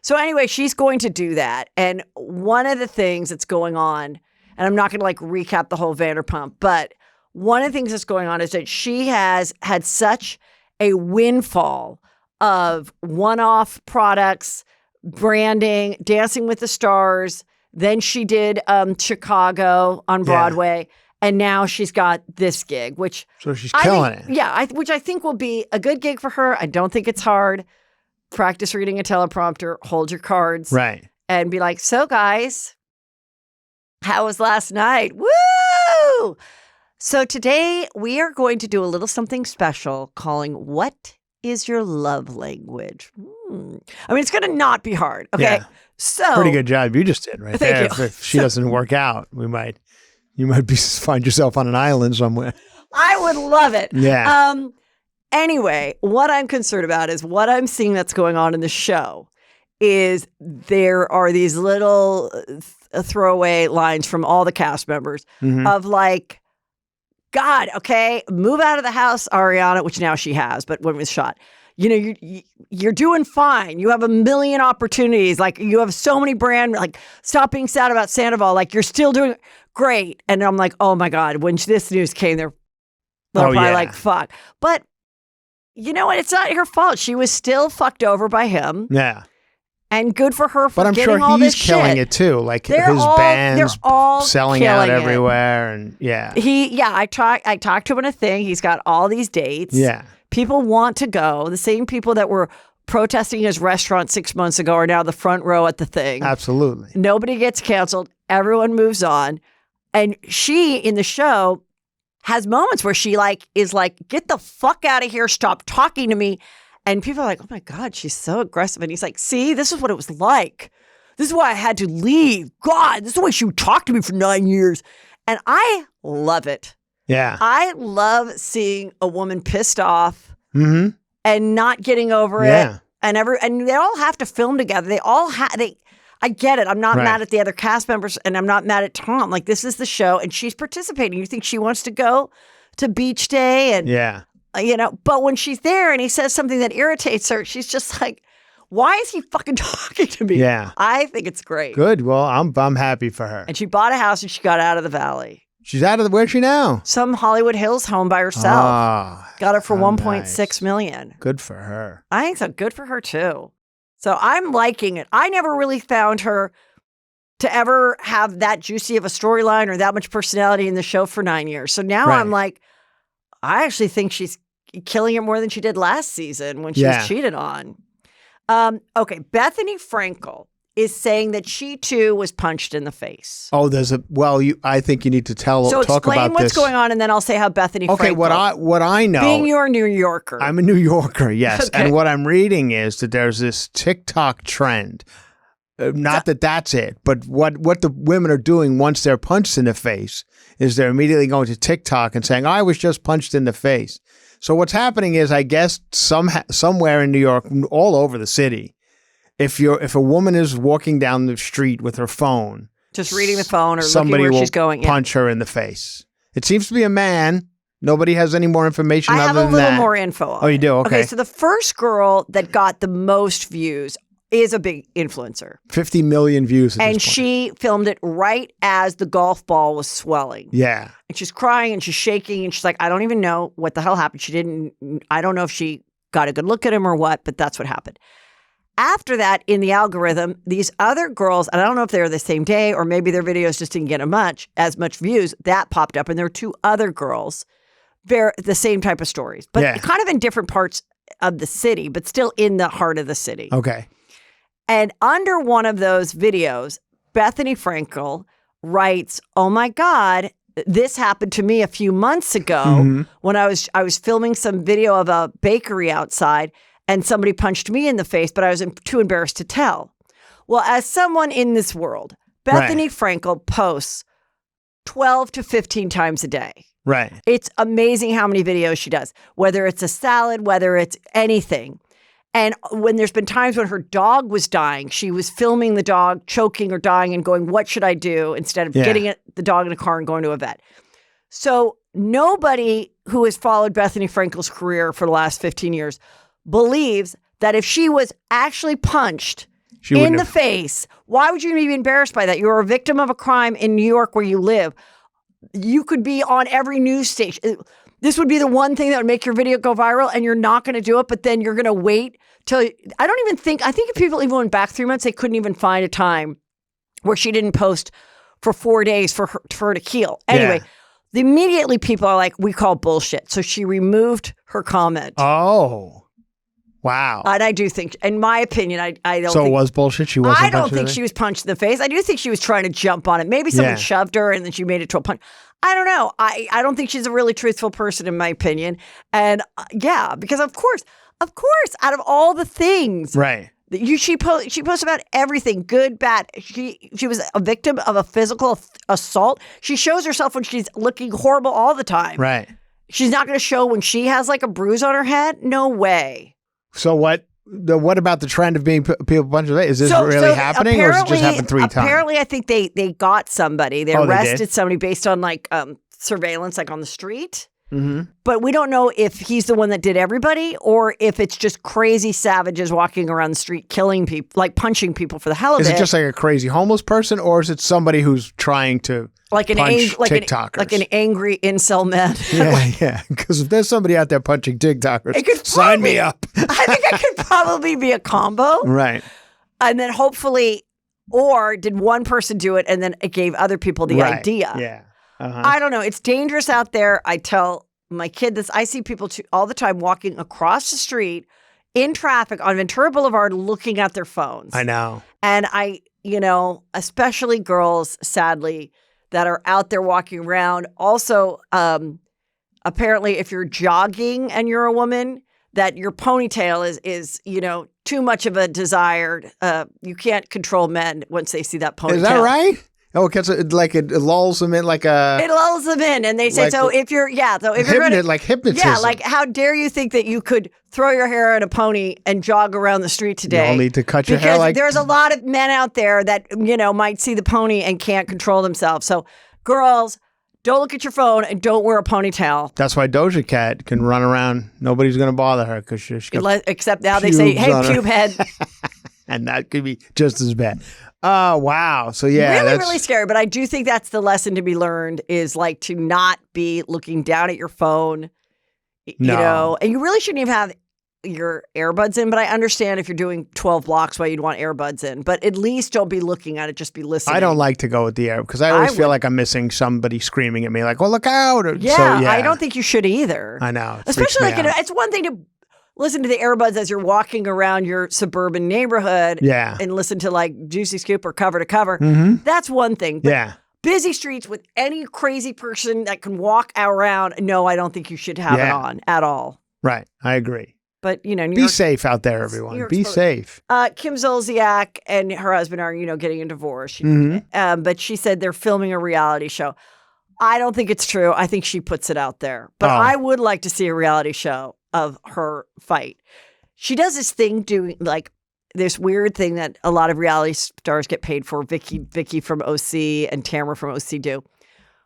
So anyway, she's going to do that. And one of the things that's going on, and I'm not going to like recap the whole Vanderpump, but one of the things that's going on is that she has had such a windfall of one-off products, branding, Dancing with the Stars. Then she did Chicago on Broadway. And now she's got this gig, which so she's killing it. Yeah, which I think will be a good gig for her. I don't think it's hard. Practice reading a teleprompter, hold your cards. Right. And be like, so guys, how was last night? Woo! So today we are going to do a little something special calling What is Your Love Language? I mean, it's going to not be hard. Okay. Yeah. So pretty good job you just did right there. If she doesn't work out, you might find yourself on an island somewhere. I would love it. Yeah. Anyway, what I'm concerned about is what I'm seeing that's going on in the show is there are these little throwaway lines from all the cast members of like, God, okay, move out of the house, Ariana, which now she has, but when it was shot, you're doing fine. You have a million opportunities. Like you have so many like stop being sad about Sandoval. Like you're still doing great. And I'm like, oh my God, when this news came, they're probably like, fuck. But you know what? It's not her fault. She was still fucked over by him. Yeah. And good for her for but I'm getting sure all he's this killing shit. it too. Like they're his all, band's selling out it. everywhere. And I talked to him in a thing. He's got all these dates. Yeah. People want to go. The same people that were protesting his restaurant 6 months ago are now the front row at the thing. Absolutely. Nobody gets canceled. Everyone moves on. And she, in the show, has moments where she is like, get the fuck out of here. Stop talking to me. And people are like, oh my God, she's so aggressive. And he's like, see, this is what it was like. This is why I had to leave. God, this is the way she would talk to me for 9 years. And I love it. Yeah. I love seeing a woman pissed off and not getting over it. And they all have to film together. They all I get it. I'm not mad at the other cast members, and I'm not mad at Tom. Like, this is the show, and she's participating. You think she wants to go to beach day? And but when she's there and he says something that irritates her, she's just like, why is he fucking talking to me? Yeah. I think it's great. Good. Well, I'm happy for her. And she bought a house and she got out of the valley. She's out of where's she now? Some Hollywood Hills home by herself. Got it for $1.6 million. Good for her. I think so. Good for her too. So I'm liking it. I never really found her to ever have that juicy of a storyline or that much personality in the show for 9 years. So now I'm like, I actually think she's killing it more than she did last season when she was cheated on. Okay, Bethenny Frankel is saying that she too was punched in the face. Oh, I think you need to talk about this. So explain what's going on, and then I'll say how Bethenny Frankel. Okay, what I know, being you're a New Yorker, I'm a New Yorker, yes, okay. And what I'm reading is that there's this TikTok trend. Not that's it, but what the women are doing once they're punched in the face is they're immediately going to TikTok and saying, I was just punched in the face. So what's happening is, I guess somewhere in New York, all over the city, if a woman is walking down the street with her phone, just reading the phone or somebody looking where will she's going, punch her in the face. It seems to be a man. Nobody has any more information other than that. I have a little more info. Oh, you do? Okay. So the first girl that got the most views is a big influencer. 50 million views at and this point. She filmed it right as the golf ball was swelling. Yeah. And she's crying and she's shaking and she's like, I don't even know what the hell happened. I don't know if she got a good look at him or what, but that's what happened. After that, in the algorithm, these other girls, and I don't know if they were the same day or maybe their videos just didn't get as much views, that popped up. And there were two other girls, the same type of stories, but kind of in different parts of the city, but still in the heart of the city. Okay. And under one of those videos, Bethenny Frankel writes, "Oh my God, this happened to me a few months ago when I was filming some video of a bakery outside and somebody punched me in the face, but I was too embarrassed to tell." Well, as someone in this world, Bethenny Frankel posts 12 to 15 times a day. Right. It's amazing how many videos she does, whether it's a salad, whether it's anything. And when there's been times when her dog was dying, she was filming the dog choking or dying and going, "What should I do?" instead of getting the dog in a car and going to a vet. So nobody who has followed Bethenny Frankel's career for the last 15 years believes that if she was actually punched in the face, why would you be embarrassed by that? You're a victim of a crime in New York where you live. You could be on every news station. This would be the one thing that would make your video go viral, and you're not going to do it, but then you're going to wait till, I think if people even went back 3 months, they couldn't even find a time where she didn't post for 4 days for her to heal. Anyway, immediately people are like, we call bullshit. So she removed her comment. Oh. Wow. And I do think, in my opinion, I don't So think, it was bullshit? She wasn't I don't punched in think the she was punched in the face. I do think she was trying to jump on it. Maybe someone shoved her and then she made it to a punch. I don't know. I don't think she's a really truthful person, in my opinion. And because of course, out of all the things. Right. She posts about everything, good, bad. She was a victim of a physical assault. She shows herself when she's looking horrible all the time. Right. She's not going to show when she has like a bruise on her head. No way. So what about the trend of being people punched? Is this really happening, or has it just happened 3 times? Apparently, I think they got somebody. They arrested did? somebody based on like surveillance, like on the street. Mm-hmm. But we don't know if he's the one that did everybody, or if it's just crazy savages walking around the street killing people, like punching people for the hell of it. Is it just like a crazy homeless person, or is it somebody who's trying to punch TikTokers? Like an angry incel man? Yeah. Because if there's somebody out there punching TikTokers, sign me up. I think it could probably be a combo. Right. And then hopefully, or did one person do it and then it gave other people the idea? Yeah. Uh-huh. I don't know. It's dangerous out there. I tell my kid this. I see people all the time walking across the street in traffic on Ventura Boulevard looking at their phones. I know. And especially girls, sadly, that are out there walking around. Also, apparently, if you're jogging and you're a woman, that your ponytail is too much of a desired. You can't control men once they see that ponytail. Is that right? Oh, it lulls them in like a... It lulls them in, and they say, if you're going to... Like hypnotism. Yeah, like how dare you think that you could throw your hair in a pony and jog around the street today? You all need to cut your hair like... Because there's a lot of men out there that, might see the pony and can't control themselves. So, girls, don't look at your phone and don't wear a ponytail. That's why Doja Cat can run around. Nobody's going to bother her because she got except now they say, hey, pube head. And that could be just as bad. Oh, wow. So, yeah. Really scary. But I do think that's the lesson to be learned is like to not be looking down at your phone, and you really shouldn't even have your earbuds in. But I understand if you're doing 12 blocks why you'd want earbuds in. But at least don't be looking at it. Just be listening. I don't like to go with the air because I always feel like I'm missing somebody screaming at me like, well, look out. I don't think you should either. I know. Especially it's one thing to listen to the earbuds as you're walking around your suburban neighborhood and listen to like Juicy Scoop or Cover to Cover. Mm-hmm. That's one thing. But busy streets with any crazy person that can walk around, no, I don't think you should have it on at all. Right. I agree. But, be safe out there, everyone. Be safe. Kim Zolciak and her husband are, getting a divorce. But she said they're filming a reality show. I don't think it's true. I think she puts it out there. But I would like to see a reality show of her fight. She does this thing doing like this weird thing that a lot of reality stars get paid for. Vicky from OC and Tamara from OC do,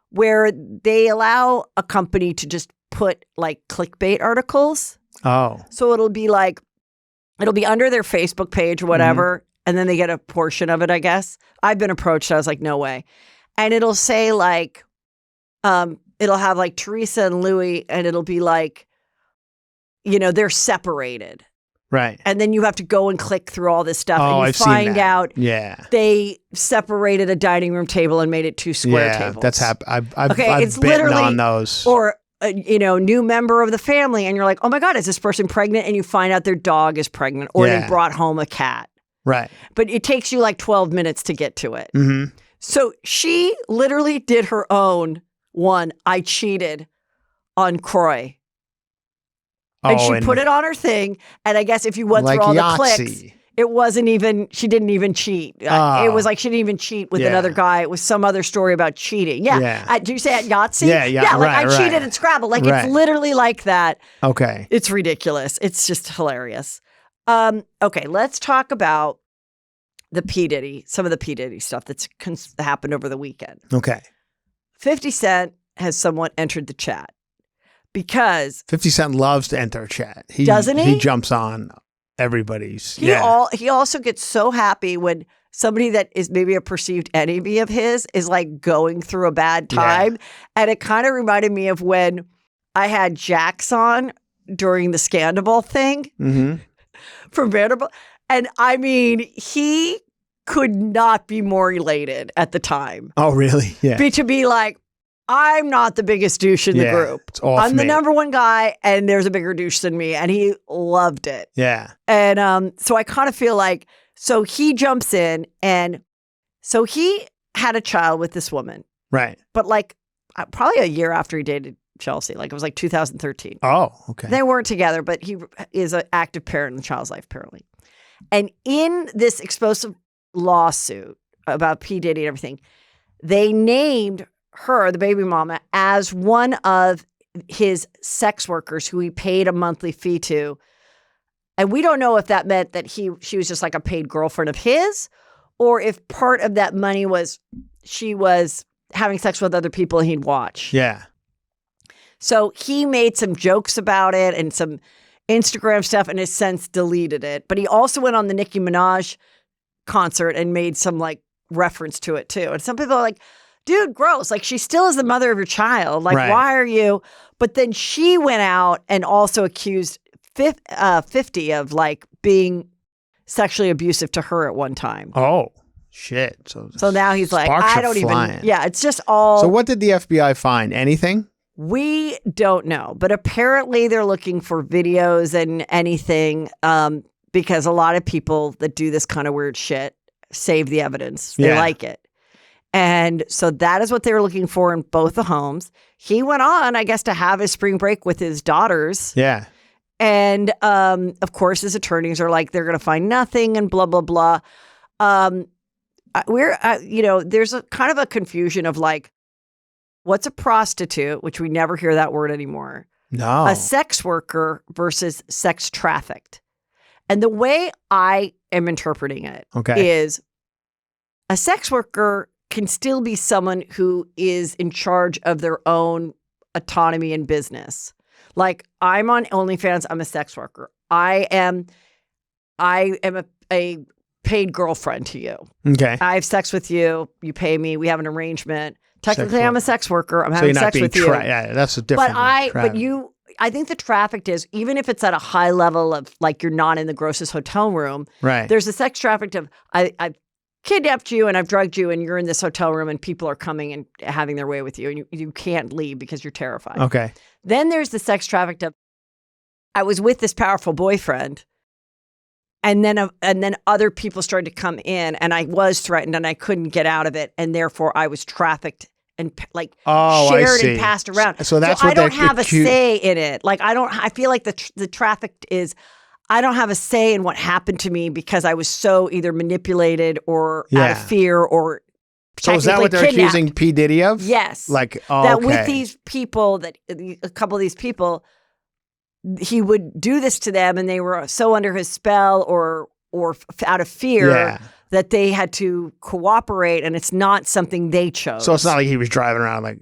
where they allow a company to just put like clickbait articles. Oh. So it'll be under their Facebook page or whatever, and then they get a portion of it, I guess. I've been approached. I was like, no way. And it'll say like, it'll have like Teresa and Louis, and it'll be like, they're separated. Right. And then you have to go and click through all this stuff and you find out they separated a dining room table and made it 2 square tables. That's happened. I've bitten on those. Or, new member of the family and you're like, oh my God, is this person pregnant? And you find out their dog is pregnant or they brought home a cat. Right. But it takes you like 12 minutes to get to it. Mm-hmm. So she literally did her own one. I cheated on Croy. And she put it on her thing. And I guess if you went through all the clicks, it wasn't even, she didn't even cheat. It was like she didn't even cheat with another guy. It was some other story about cheating. Yeah. Do you say at Yahtzee? Yeah. Like I cheated at Scrabble. Like it's literally like that. Okay. It's ridiculous. It's just hilarious. Okay, let's talk about the P. Diddy, some of the P. Diddy stuff that's happened over the weekend. Okay. 50 Cent has somewhat entered the chat because 50 Cent loves to enter chat. Doesn't he? He jumps on everybody's. He also gets so happy when somebody that is maybe a perceived enemy of his is like going through a bad time. Yeah. And it kind of reminded me of when I had Jax on during the Scandal thing from Vanderpump. And I mean, he could not be more elated at the time. Oh, really? Yeah. To be like, I'm not the biggest douche in the group. It's off I'm the me. number one guy, and there's a bigger douche than me. And he loved it. Yeah. And so I kind of feel like, so he jumps in, and so he had a child with this woman. Right. But like probably a year after he dated Chelsea. Like it was like 2013. Oh, okay. They weren't together, but he is an active parent in the child's life, apparently. And in this explosive lawsuit about P. Diddy and everything, they named her, the baby mama, as one of his sex workers who he paid a monthly fee to. And we don't know if that meant that she was just like a paid girlfriend of his, or if part of that money was she was having sex with other people he'd watch. Yeah. So he made some jokes about it and some Instagram stuff and has since deleted it. But he also went on the Nicki Minaj concert and made some like reference to it too. And some people are like, dude, gross. Like she still is the mother of your child. Like, why are you? But then she went out and also accused 50 of like being sexually abusive to her at one time. Oh, shit. So now he's like, I don't even. Yeah, it's just all. So what did the FBI find? Anything? We don't know, but apparently they're looking for videos and anything because a lot of people that do this kind of weird shit save the evidence. They like it. And so that is what they were looking for in both the homes. He went on, I guess, to have his spring break with his daughters. Yeah. And of course, his attorneys are like, they're going to find nothing and blah, blah, blah. There's a kind of a confusion of like, what's a prostitute, which we never hear that word anymore. No. A sex worker versus sex trafficked. And the way I am interpreting it is a sex worker can still be someone who is in charge of their own autonomy and business. Like I'm on OnlyFans, I'm a sex worker. I am a paid girlfriend to you. Okay. I have sex with you, you pay me, we have an arrangement. Technically, I'm a sex worker. I'm having sex with you. Yeah, that's a different. I think the trafficked is, even if it's at a high level of like you're not in the grossest hotel room. Right. There's a sex trafficked of I've kidnapped you and I've drugged you and you're in this hotel room and people are coming and having their way with you and you can't leave because you're terrified. Okay. Then there's the sex trafficked of I was with this powerful boyfriend. And then other people started to come in and I was threatened and I couldn't get out of it. And therefore I was trafficked and like shared and passed around. So that's what I don't have a say in it. Like I feel like the trafficked is, I don't have a say in what happened to me because I was so either manipulated or out of fear or so is that what they're kidnapped. Accusing P. Diddy of? Yes. Like, that with these people, a couple of these people, he would do this to them and they were so under his spell or out of fear that they had to cooperate and it's not something they chose. So it's not like he was driving around like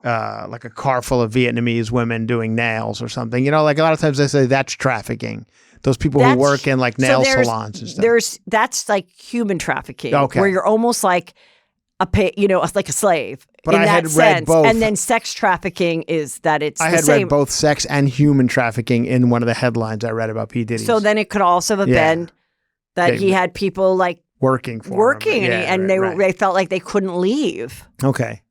a car full of Vietnamese women doing nails or something. You know, like a lot of times they say that's trafficking. Those people who work in like nail salons and stuff. That's like human trafficking, where you're almost like like a slave. But I had read both. And then sex trafficking is that it's the same. I had read both sex and human trafficking in one of the headlines I read about P. Diddy. So then it could also have been that he had people like working for him. They felt like they couldn't leave. Okay.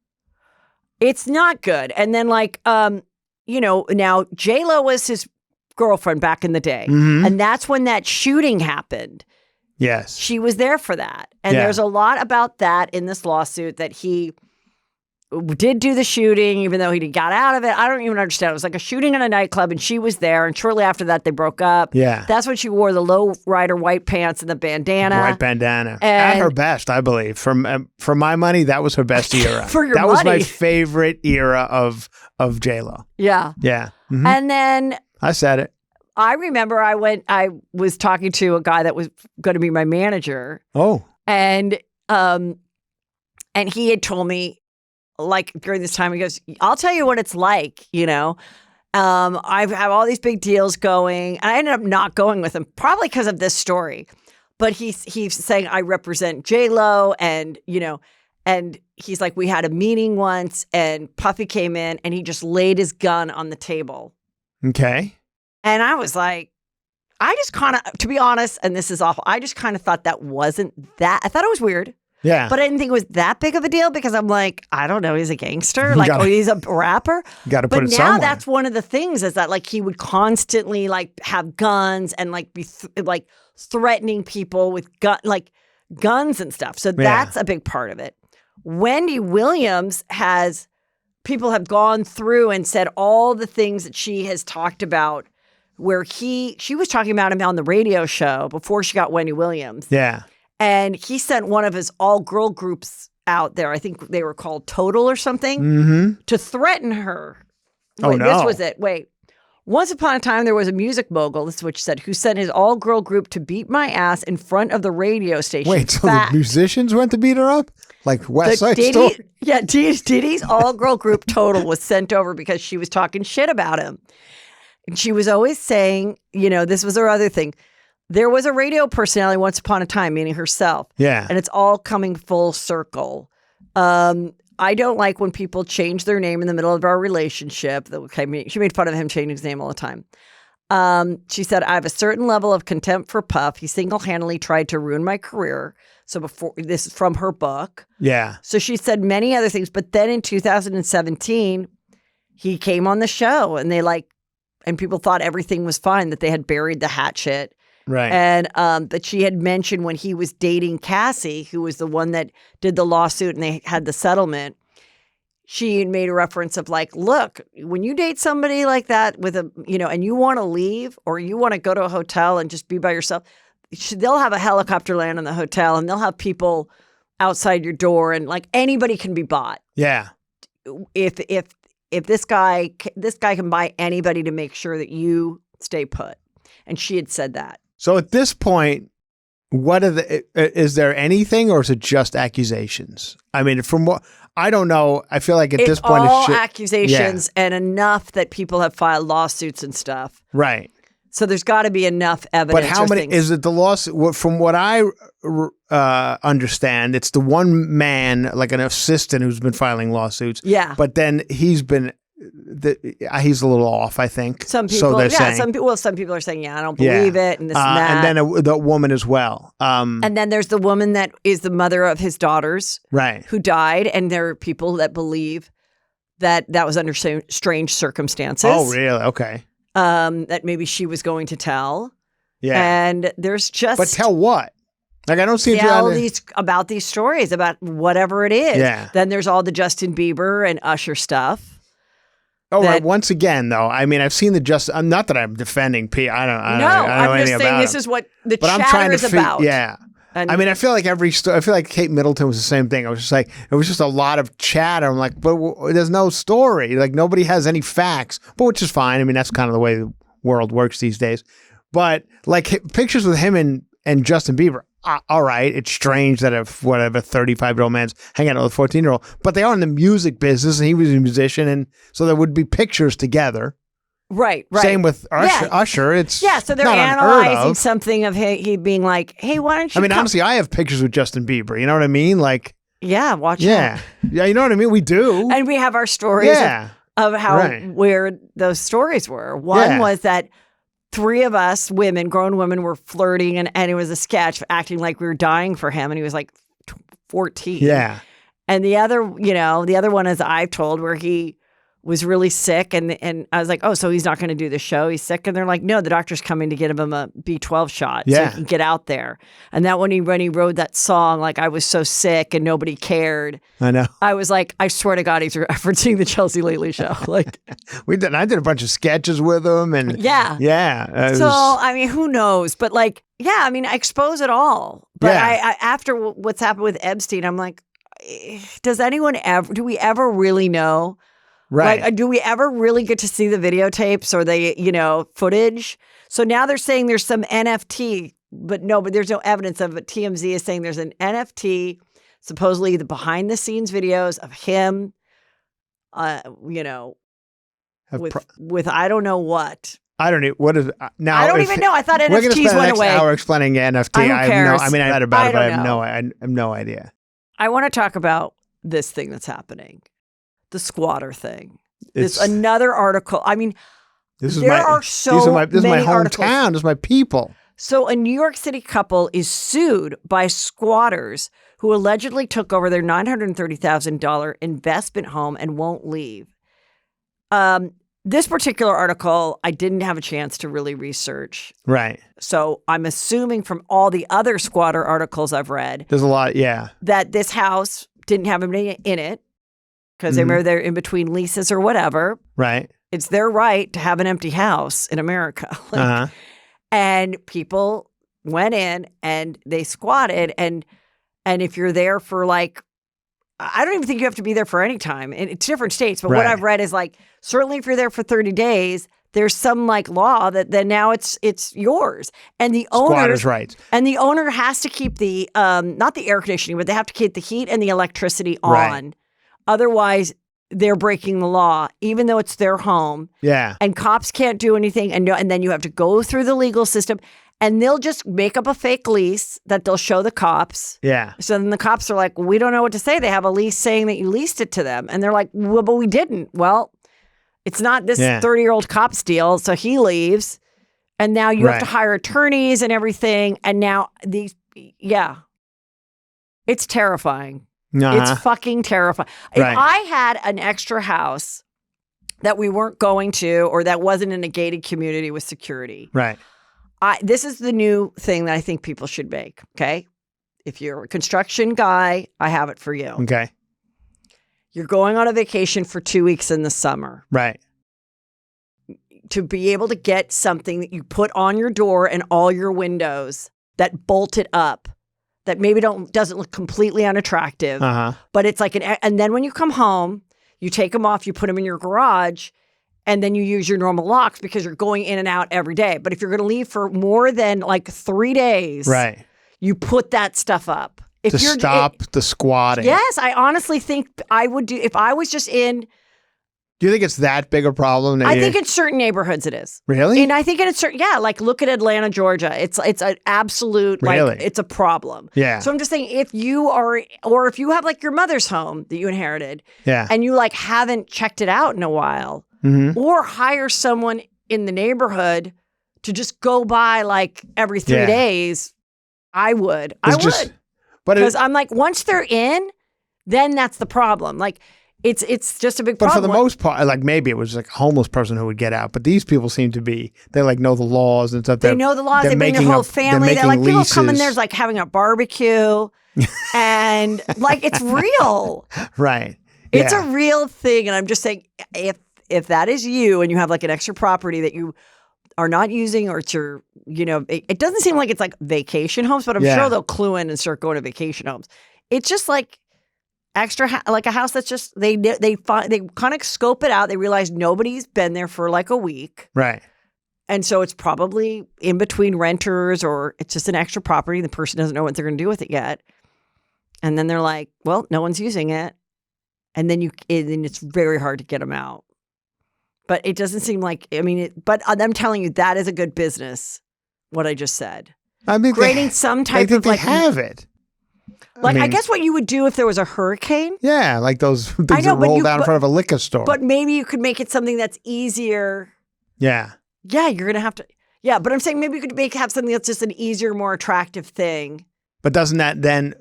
It's not good. And then like, now J-Lo was his girlfriend back in the day. Mm-hmm. And that's when that shooting happened. Yes. She was there for that. And Yeah. there's a lot about that in this lawsuit, that he did do the shooting, even though he got out of it. I don't even understand. It was like a shooting in a nightclub, and she was there. And shortly after that, they broke up. Yeah. That's when she wore the low rider white pants and the bandana. White bandana. And- At her best, I believe. For my money, that was her best era. For your that was my money. favorite era of J-Lo. Yeah. Yeah. Mhm. And then I said it. I remember I was talking to a guy that was going to be my manager, Oh. and he had told me, like, during this time, he goes, I'll tell you what it's like, you know. I have all these big deals going, and I ended up not going with him, probably because of this story. But he's saying I represent J-Lo, and, you know, and he's like, we had a meeting once, and Puffy came in, and he just laid his gun on the table. Okay. And I was like, I just kind of, to be honest, and this is awful, I just kind of thought that wasn't that, I thought it was weird. Yeah. But I didn't think it was that big of a deal, because I'm like, I don't know, he's a gangster, like, gotta- oh, he's a rapper. Got to But put it now somewhere. that's one of the things, is that, like, he would constantly, like, have guns and, like, be like threatening people with guns and stuff. So that's a big part of it. Wendy Williams people have gone through and said all the things that she has talked about, where she was talking about him on the radio show before she got Wendy Williams. Yeah. And he sent one of his all-girl groups out there, I think they were called Total or something, Mm-hmm. to threaten her. Oh, Wait, no. This was it. Wait. Once upon a time, there was a music mogul, this is what she said, who sent his all-girl group to beat my ass in front of the radio station. Wait, so Fact. the musicians went to beat her up? Like West Side Diddy, Story? yeah, Diddy's all-girl group Total was sent over because she was talking shit about him. And she was always saying, you know, this was her other thing. There was a radio personality once upon a time, meaning herself. Yeah. And it's all coming full circle. I don't like when people change their name in the middle of our relationship. She made fun of him changing his name all the time. She said, I have a certain level of contempt for Puff. He single-handedly tried to ruin my career. So this is from her book. Yeah. So she said many other things. But then in 2017, he came on the show, and and people thought everything was fine, that they had buried the hatchet. Right. And but she had mentioned when he was dating Cassie, who was the one that did the lawsuit and they had the settlement, she had made a reference of like, look, when you date somebody like that with and you want to leave or you want to go to a hotel and just be by yourself, they'll have a helicopter land in the hotel and they'll have people outside your door, and like anybody can be bought. Yeah. If this guy can buy anybody to make sure that you stay put. And she had said that. So at this point, is there anything, or is it just accusations? I mean, from what I don't know, I feel like at this point all it's accusations and enough that people have filed lawsuits and stuff. Right. So there's got to be enough evidence. But how many things. is it? The lawsuit, from what I understand, it's the one man, like an assistant, who's been filing lawsuits. Yeah. But then he's a little off, I think. Some people, so they're saying. some people are saying, I don't believe it, and this and that. And then the woman as well. And then there's the woman that is the mother of his daughters, right, who died, and there are people that believe that was under strange circumstances. Oh, really? Okay. That maybe she was going to tell. Yeah. And there's just... But tell what? Like, I don't see... about these stories, about whatever it is. Yeah. Then there's all the Justin Bieber and Usher stuff. Once again, though, I mean, I've seen the not that I'm defending P. I don't know I'm anything just saying about this him. is what the But I'm chatter trying to is about. Yeah. And I mean, I feel like I feel like Kate Middleton was the same thing. I was just like, it was just a lot of chatter. I'm like, but there's no story. Like, nobody has any facts, but which is fine. I mean, that's kind of the way the world works these days. But like pictures with him and Justin Bieber, all right, it's strange that a 35-year-old man's hanging out with a 14-year-old, but they are in the music business, and he was a musician, and so there would be pictures together. Right. Same with Usher. Yeah. Usher, it's so they're not analyzing something of he being like, hey, why don't you? I mean, honestly, I have pictures with Justin Bieber. You know what I mean? Like, watch yeah, yeah, you know what I mean. We do, and we have our stories of how weird those stories were. One was that 3 of us women, grown women, were flirting, and it was a sketch, acting like we were dying for him, and he was like 14. Yeah. And the other one is I've told, where he was really sick, and I was like, oh, so he's not going to do the show? He's sick, and they're like, no, the doctor's coming to get him a B12 shot so he can get out there. And that when he wrote that song, like I was so sick and nobody cared. I know. I was like, I swear to God, he's referencing the Chelsea Lately show. Like I did a bunch of sketches with him, and So I mean, who knows? But like, I mean, I expose it all. But I after what's happened with Epstein, I'm like, do we ever really know? Right. Like, do we ever really get to see the videotapes or the, footage? So now they're saying there's some NFT, but there's no evidence of it. TMZ is saying there's an NFT, supposedly the behind the scenes videos of him, with I don't know what. I don't know what is now. I don't even know. I thought NFTs we're going to spend the went next away. hour explaining NFT. I read about it, but I have no idea. I want to talk about this thing that's happening. The squatter thing. It's another article. I mean, these are many my hometown. articles. This is my people. So a New York City couple is sued by squatters who allegedly took over their $930,000 investment home and won't leave. This particular article, I didn't have a chance to really research. Right. So I'm assuming from all the other squatter articles I've read. There's a lot, that this house didn't have anybody in it. Because they're in between leases or whatever. Right. It's their right to have an empty house in America. And people went in and they squatted. And if you're there for like, I don't even think you have to be there for any time. And it's different states. But what I've read is like, certainly if you're there for 30 days, there's some like law that then now it's yours. And the owner's rights. And the owner has to keep the, not the air conditioning, but they have to keep the heat and the electricity on. Right. Otherwise, they're breaking the law, even though it's their home. Yeah. And cops can't do anything. And then you have to go through the legal system. And they'll just make up a fake lease that they'll show the cops. Yeah. So then the cops are like, we don't know what to say. They have a lease saying that you leased it to them. And they're like, well, but we didn't. Well, it's not this 30-year-old cop's deal. So he leaves. And now you have to hire attorneys and everything. And now it's terrifying. It's fucking terrifying. If I had an extra house that we weren't going to or that wasn't in a gated community with security. Right. This is the new thing that I think people should make, okay? If you're a construction guy, I have it for you. Okay. You're going on a vacation for 2 weeks in the summer. Right. To be able to get something that you put on your door and all your windows that bolt it up. That maybe doesn't look completely unattractive, but it's like and then when you come home, you take them off, you put them in your garage, and then you use your normal locks because you're going in and out every day. But if you're going to leave for more than like 3 days, you put that stuff up. To stop the squatting. Yes, I honestly think I would do if I was just in. Do you think it's that big a problem? I think in certain neighborhoods it is. Really? And I think in certain, like look at Atlanta, Georgia. It's an absolute, it's a problem. Yeah. So I'm just saying if you have like your mother's home that you inherited and you like haven't checked it out in a while or hire someone in the neighborhood to just go by like every 3 days, I would. Because I'm like, once they're in, then that's the problem. Like, it's just a big problem. But for the most part, like maybe it was like a homeless person who would get out. But these people seem to be, they like know the laws and stuff. They know the laws. They bring their whole family. They're like people come in there's like having a barbecue and like it's real. Right. It's a real thing. And I'm just saying if that is you and you have like an extra property that you are not using or it's your, it doesn't seem like it's like vacation homes, but I'm sure they'll clue in and start going to vacation homes. It's just like like a house that's just they kind of scope it out. They realize nobody's been there for like a week, right? And so it's probably in between renters or it's just an extra property. The person doesn't know what they're going to do with it yet, and then they're like, "Well, no one's using it," and then it's very hard to get them out. But it doesn't seem like but I'm telling you that is a good business. What I just said. I mean, creating some type of like have it. Like, I guess what you would do if there was a hurricane. Yeah, like those things that roll down in front of a liquor store. But maybe you could make it something that's easier. Yeah. Yeah, you're going to have to. Yeah, but I'm saying maybe you could have something that's just an easier, more attractive thing But doesn't that then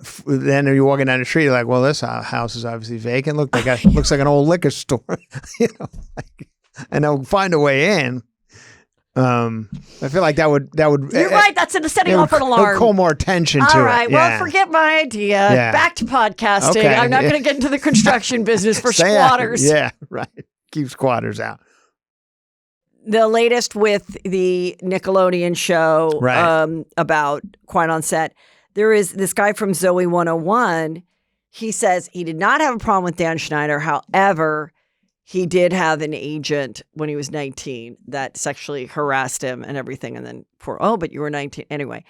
are you walking down the street, you're like, well, this house is obviously vacant. Look, looks like an old liquor store, and they'll find a way in. I feel like that would. You're right. That's setting off an alarm. Call more attention to it. All right. Well, forget my idea. Yeah. Back to podcasting. Okay. I'm not going to get into the construction business for Stay out. squatters. Yeah, right. Keep squatters out. The latest with the Nickelodeon show about Quiet on Set. There is this guy from Zoe 101. He says he did not have a problem with Dan Schneider. However, he did have an agent when he was 19 that sexually harassed him and everything. And then but you were 19. Anyway,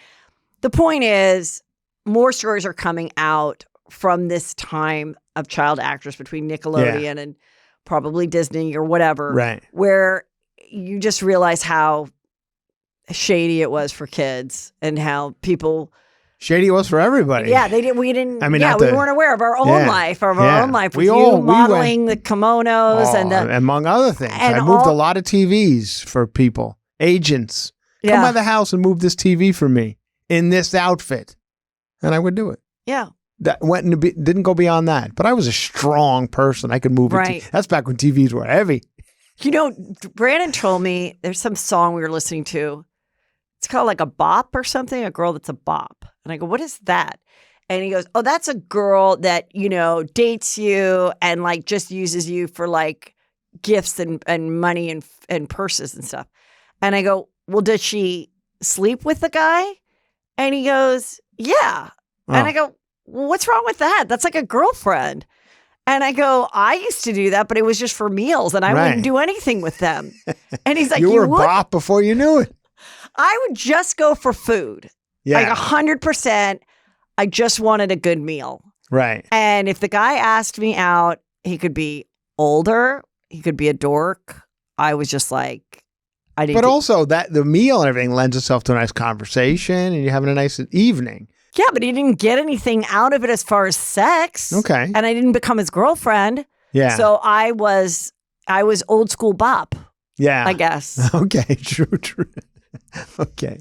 the point is more stories are coming out from this time of child actors between Nickelodeon and probably Disney or whatever. Right. Where you just realize how shady it was for kids and how people... Shady it was for everybody. Yeah, we didn't. I mean, we weren't aware of our own life. With modeling the kimonos and among other things. And I moved a lot of TVs for people, agents. Come by the house and move this TV for me in this outfit, and I would do it. Yeah, that didn't go beyond that. But I was a strong person. I could move. Right. That's back when TVs were heavy. You know, Brandon told me there's some song we were listening to. It's called like a bop or something. A girl that's a bop. And I go, what is that? And he goes, oh, that's a girl that, dates you and like just uses you for like gifts and money and purses and stuff. And I go, well, does she sleep with the guy? And he goes, yeah. Oh. And I go, well, what's wrong with that? That's like a girlfriend. And I go, I used to do that, but it was just for meals and I wouldn't do anything with them. And he's like, you were a bop before you knew it. I would just go for food. Yeah. Like 100%. I just wanted a good meal. Right. And if the guy asked me out, he could be older. He could be a dork. I was just like, I didn't. But also that the meal and everything lends itself to a nice conversation and you're having a nice evening. Yeah, but he didn't get anything out of it as far as sex. Okay. And I didn't become his girlfriend. Yeah. So I was old school bop. Yeah. I guess. Okay. True. Okay.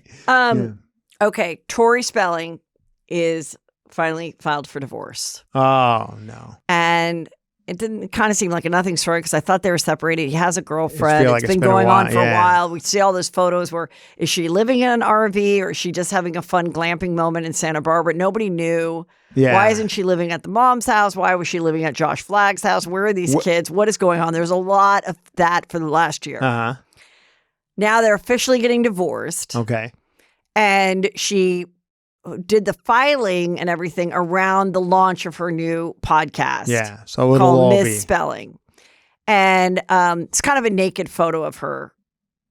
Okay. Tori Spelling is finally filed for divorce. Oh, no. And it didn't kind of seem like a nothing story because I thought they were separated. He has a girlfriend. It's been going on for a while. We see all those photos where is she living in an RV or is she just having a fun glamping moment in Santa Barbara? Nobody knew. Yeah. Why isn't she living at the mom's house? Why was she living at Josh Flagg's house? Where are these kids? What is going on? There's a lot of that for the last year. Uh-huh. Now they're officially getting divorced. Okay. And she did the filing and everything around the launch of her new podcast. Yeah. So it'll called all Miss be Spelling. And it's kind of a naked photo of her,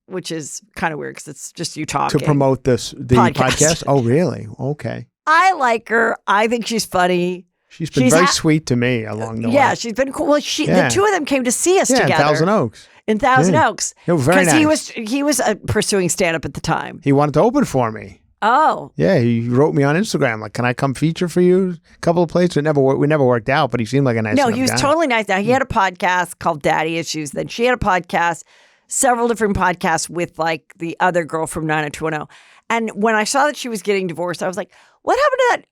which is kind of weird because it's just you talking. to promote the podcast. Oh, really? Okay. I like her. I think she's funny. She's been very sweet to me along the way. Yeah, she's been cool. Well, the two of them came to see us together. in Thousand Oaks. In Thousand Oaks. No, very nice. He was pursuing stand-up at the time. He wanted to open for me. Oh. Yeah, he wrote me on Instagram, like, can I come feature for you? A couple of places. We never worked out, but he seemed like a nice guy. No, he was totally nice. Now, he had a podcast called Daddy Issues. Then she had a podcast, several different podcasts with, like, the other girl from 90210. And when I saw that she was getting divorced, I was like, what happened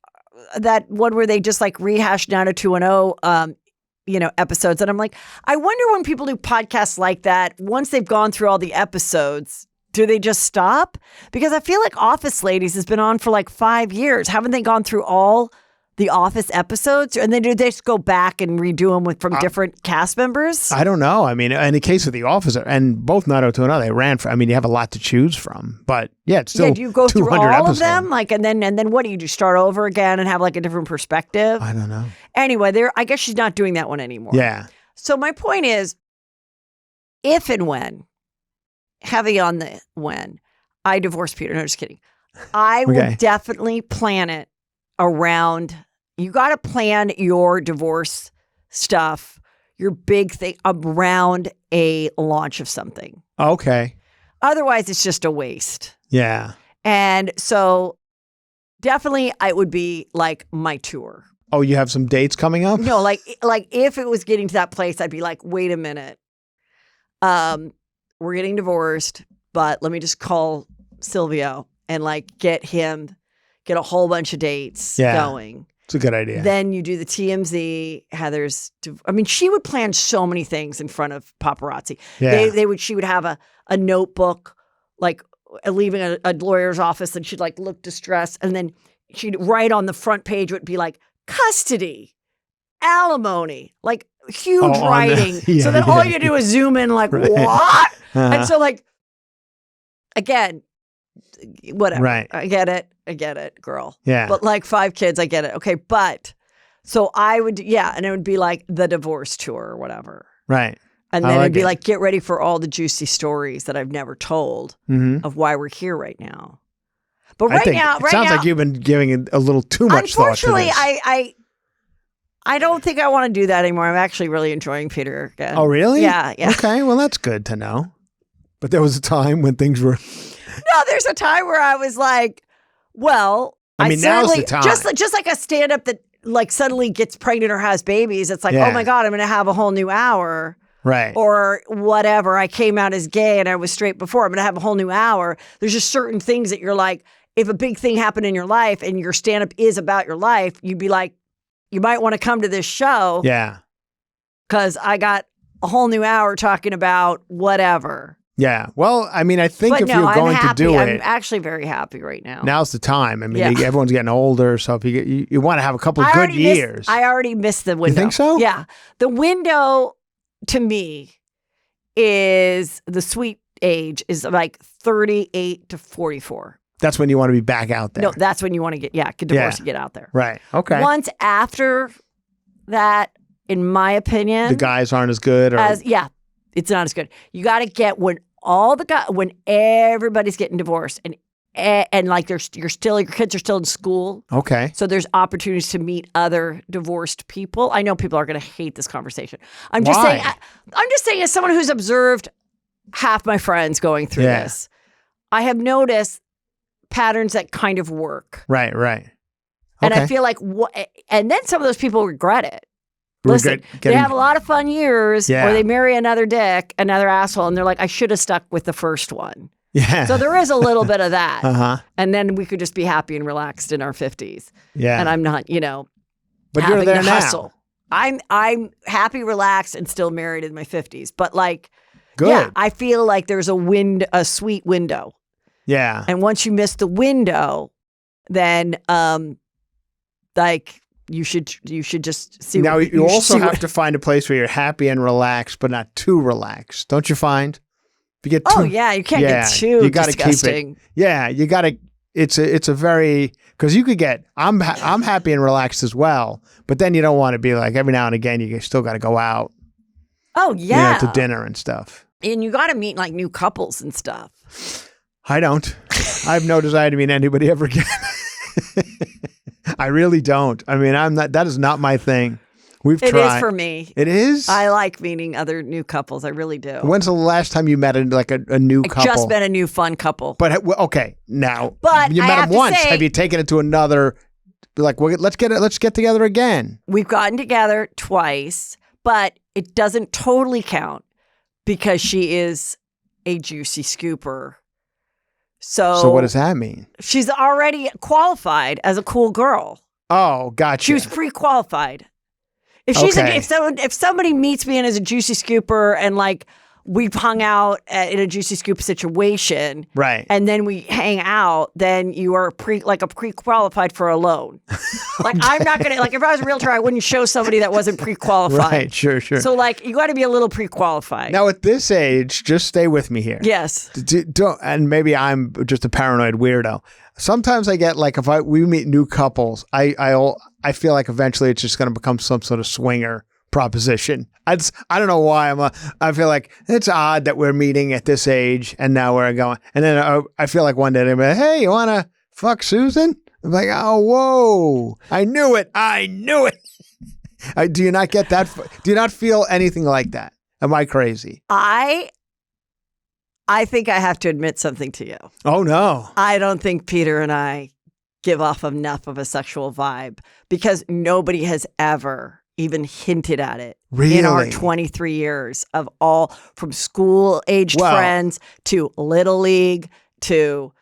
to that one where they just, like, rehashed 90210, episodes? And I'm like, I wonder when people do podcasts like that, once they've gone through all the episodes, do they just stop? Because I feel like Office Ladies has been on for like 5 years. Haven't they gone through all the Office episodes? And then do they just go back and redo them from different cast members? I don't know. I mean, in the case of The Office, and both 90210, they ran for, you have a lot to choose from. But yeah, it's still do you go through all episodes. of them? Like, and then what do you do? Start over again and have like a different perspective? I don't know. Anyway, I guess she's not doing that one anymore. Yeah. So my point is, if and when, heavy on the when, I divorce Peter. No, just kidding. I will definitely plan it around, you got to plan your divorce stuff, your big thing around a launch of something. Okay. Otherwise, it's just a waste. Yeah. And so definitely it would be like my tour. Oh, you have some dates coming up? No, like if it was getting to that place, I'd be like, wait a minute. We're getting divorced, but let me just call Silvio and like get him get a whole bunch of dates going. It's a good idea. Then you do the TMZ. Heather's, I mean, she would plan so many things in front of paparazzi. Yeah. She would have a notebook, like leaving a lawyer's office, and she'd like look distressed. And then she'd write on the front page, would be like custody, alimony, like huge writing. So then all you do is zoom in like, what? And so like, again, whatever. Right. I get it, girl. Yeah. But like 5 kids, I get it. Okay. But so I would, and it would be like the divorce tour or whatever. Right. And then it'd be like, get ready for all the juicy stories that I've never told of why we're here right now. But it sounds like you've been giving it a little too much thought to this. Unfortunately, I don't think I want to do that anymore. I'm actually really enjoying Peter again. Oh, really? Yeah. Okay, well, that's good to know. But there was a time when things were... No, there's a time where I was like, well, I mean, now's the time. Just like a stand-up that like suddenly gets pregnant or has babies. It's like, oh my God, I'm going to have a whole new hour. Right. Or whatever. I came out as gay and I was straight before. I'm going to have a whole new hour. There's just certain things that you're like, if a big thing happened in your life and your stand-up is about your life, you'd be like, you might want to come to this show. Yeah. Because I got a whole new hour talking about whatever. Yeah. Well, I mean, I think if you're going to do it. I'm actually very happy right now. Now's the time. I mean, everyone's getting older. So if you want to have a couple of good years. I already missed the window. You think so? Yeah. The window to me is the sweet age is like 38 to 44. That's when you want to be back out there. No, that's when you want to get divorced and get out there. Right. Okay. Once after that, in my opinion, the guys aren't as good. It's not as good. You got to get when everybody's getting divorced and like your kids are still in school. Okay. So there's opportunities to meet other divorced people. I know people are going to hate this conversation. I'm just saying as someone who's observed half my friends going through this, I have noticed patterns that kind of work. Right. Okay. And I feel like and then some of those people regret it. Listen, they have a lot of fun years, or they marry another dick, another asshole, and they're like, I should have stuck with the first one. Yeah. So there is a little bit of that. And then we could just be happy and relaxed in our 50s. Yeah. And I'm not, but having you're there to hustle. now. I'm happy, relaxed, and still married in my 50s. But like, good. Yeah, I feel like there's a sweet window. Yeah. And once you miss the window, then like you should just see. Now you also have to find a place where you're happy and relaxed, but not too relaxed. Don't you find? If you get too, you can't get too you gotta disgusting. Keep it. Yeah, you got to. It's a very because you could get. I'm happy and relaxed as well, but then you don't want to be like every now and again. You still got to go out. Oh yeah, to dinner and stuff. And you got to meet like new couples and stuff. I don't. I have no desire to meet anybody ever again. I really don't. I mean, that is not my thing. We've tried. It is for me. It is? I like meeting other new couples. I really do. When's the last time you met a new couple? Just met a new fun couple. But okay, now but you met them once. Have you taken it to another? Like, well, let's get together again. We've gotten together twice, but it doesn't totally count because she is a juicy scooper. So what does that mean? She's already qualified as a cool girl. Oh, gotcha. She was pre-qualified. If if somebody meets me in as a juicy scooper and like we've hung out in a juicy scoop situation, right? And then we hang out, then you are pre-qualified for a loan. Like I'm not gonna if I was a realtor, I wouldn't show somebody that wasn't pre-qualified. Right, sure. So like you got to be a little pre-qualified. Now at this age, just stay with me here. Yes. And maybe I'm just a paranoid weirdo. Sometimes I get like if we meet new couples, I feel like eventually it's just going to become some sort of swinger proposition. I don't know why I feel like it's odd that we're meeting at this age and now we're going. And then I feel like one day they're like, hey, you want to fuck Susan? I'm like, oh, whoa. I knew it. Do you not get that? Do you not feel anything like that? Am I crazy? I think I have to admit something to you. Oh, no. I don't think Peter and I give off enough of a sexual vibe because nobody has ever even hinted at it in our 23 years of all from school-aged friends to Little League to,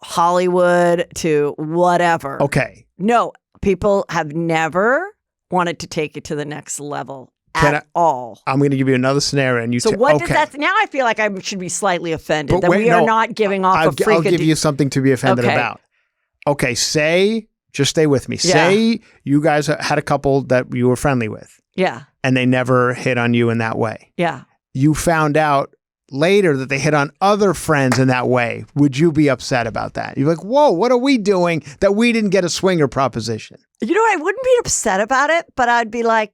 Hollywood to whatever. Okay. No, people have never wanted to take it to the next level at all. I'm going to give you another scenario. And you So what does that... Now I feel like I should be slightly offended that we are not giving off a freaking... I'll give you something to be offended about. Okay, just stay with me. Yeah. Say you guys had a couple that you were friendly with. Yeah. And they never hit on you in that way. Yeah. You found out later that they hit on other friends in that way. Would you be upset about that? You're like, whoa, what are we doing that we didn't get a swinger proposition? You know, I wouldn't be upset about it, but I'd be like,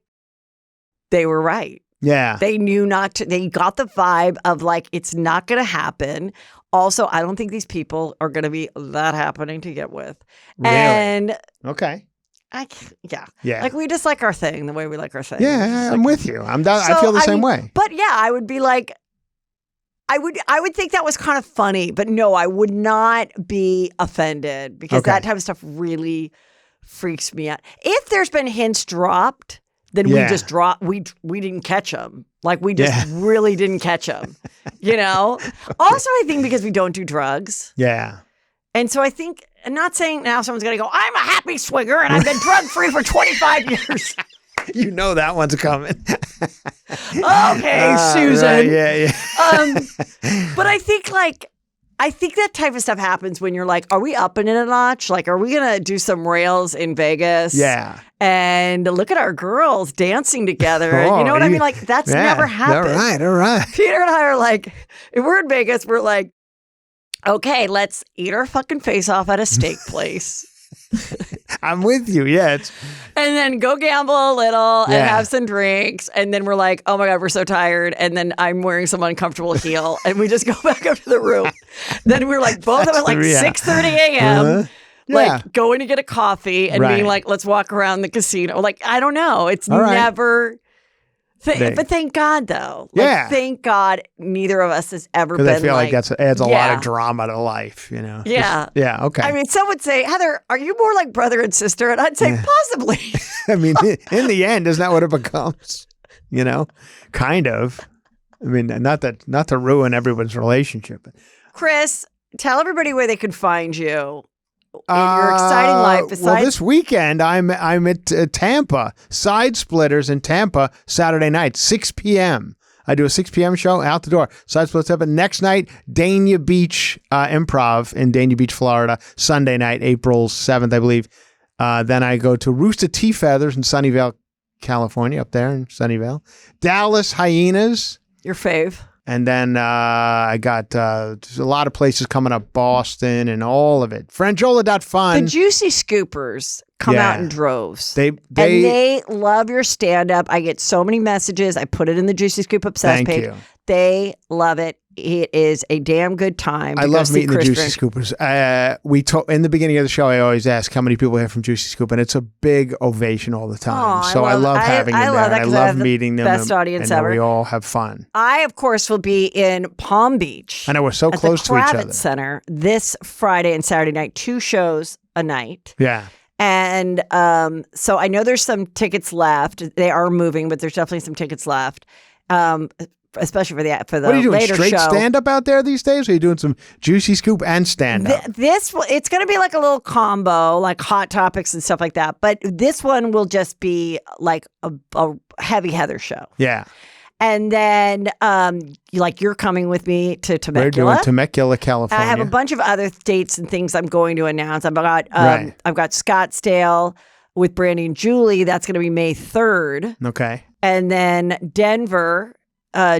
they were right. Yeah. They knew not to. They got the vibe of like, it's not going to happen. Also, I don't think these people are going to be that happening to get with. Really? And okay. Yeah. Like we just like our thing the way we like our thing. Yeah, I'm with you. I feel the same way. But yeah, I would be like, I would think that was kind of funny, but no, I would not be offended because that type of stuff really freaks me out. If there's been hints dropped, then we just dropped. We didn't catch them. Like we just really didn't catch them. You know. Also, I think because we don't do drugs. Yeah. And so I think, I'm not saying now someone's going to go, I'm a happy swinger and I've been drug free for 25 years. You know that one's coming. Okay, Susan. Right, yeah. But I think that type of stuff happens when you're like, are we upping it a notch? Like, are we going to do some rails in Vegas? Yeah. And look at our girls dancing together. You know what I mean? Like, that's never happened. All right. Peter and I are like, if we're in Vegas, we're like, okay, let's eat our fucking face off at a steak place. I'm with you. Yeah. And then go gamble a little and have some drinks. And then we're like, oh my God, we're so tired. And then I'm wearing some uncomfortable heel. And we just go back up to the room. Then we're like, both of us like 6:30 a.m. Like going to get a coffee and being like, let's walk around the casino. Like, I don't know. It's never... But thank God, though. Like, thank God neither of us has ever been I feel like that adds a lot of drama to life, you know? Yeah. Okay. I mean, some would say, Heather, are you more like brother and sister? And I'd say, possibly. I mean, in the end, isn't that what it becomes? You know? Kind of. I mean, not to ruin everyone's relationship. Chris, tell everybody where they can find you. In your exciting life, well, this weekend I'm at Tampa, Side Splitters in Tampa, Saturday night, 6 p.m. I do a 6 p.m. show out the door. Side Splitters Tampa. Next night, Dania Beach Improv in Dania Beach, Florida. Sunday night, April 7th, I believe. Then I go to Rooster Tea Feathers in Sunnyvale, California, up there in Sunnyvale. Dallas Hyenas. Your fave. And then I got a lot of places coming up, Boston and all of it. Franjola.fun. The Juicy Scoopers come out in droves. They love your stand-up. I get so many messages. I put it in the Juicy Scoop Obsessed page. You. They love it. It is a damn good time. I love meeting the Juicy Scoopers. In the beginning of the show, I always ask how many people are here from Juicy Scoop, and it's a big ovation all the time. I love having them there. I love meeting them. Best audience ever. We all have fun. I, of course, will be in Palm Beach. I know we're so close to each other. At the Kravitz Center this Friday and Saturday night, 2 shows a night. Yeah. And so I know there's some tickets left. They are moving, but there's definitely some tickets left. Especially for the what are you doing, later straight show. Stand-up out there these days? Or are you doing some Juicy Scoop and stand-up? It's going to be like a little combo, like hot topics and stuff like that. But this one will just be like a heavy Heather show. Yeah. And then you're coming with me to Temecula. We're doing Temecula, California. I have a bunch of other dates and things I'm going to announce. I've got Scottsdale with Brandy and Julie. That's going to be May 3rd. Okay. And then Denver.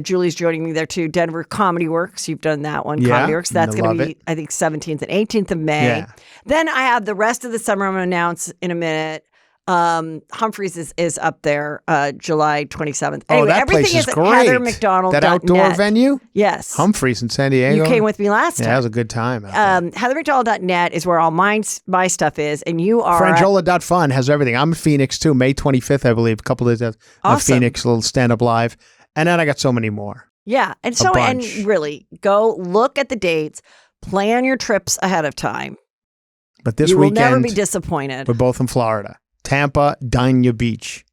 Julie's joining me there too. Denver Comedy Works. You've done that one. Comedy Works. That's going to be, I think, 17th and 18th of May. Yeah. Then I have the rest of the summer I'm going to announce in a minute. Humphreys is up there July 27th. Anyway, that everything place is at great. HeatherMcDonald.net. That outdoor venue? Yes. Humphreys in San Diego. You came with me last time. Yeah, that was a good time. HeatherMcDonald.net is where all my stuff is, and you are... Franjola.fun has everything. I'm in Phoenix too, May 25th, I believe. A couple of days of Phoenix, a little stand-up live. And then I got so many more. Yeah. And so, and really, go look at the dates, plan your trips ahead of time. But this weekend, weekend, you will never be disappointed. We're both in Florida. Tampa, Dania Beach.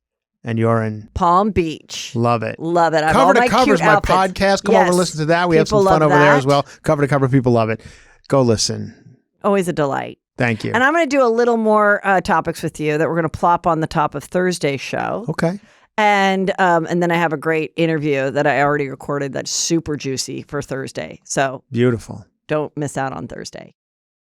And you're in Palm Beach. Love it. Love it. Cover to Cover is my podcast. Come over and listen to that. We have some fun over there as well. Cover to Cover, people love it. Go listen. Always a delight. Thank you. And I'm going to do a little more topics with you that we're going to plop on the top of Thursday's show. Okay. And then I have a great interview that I already recorded that's super juicy for Thursday. So beautiful. Don't miss out on Thursday.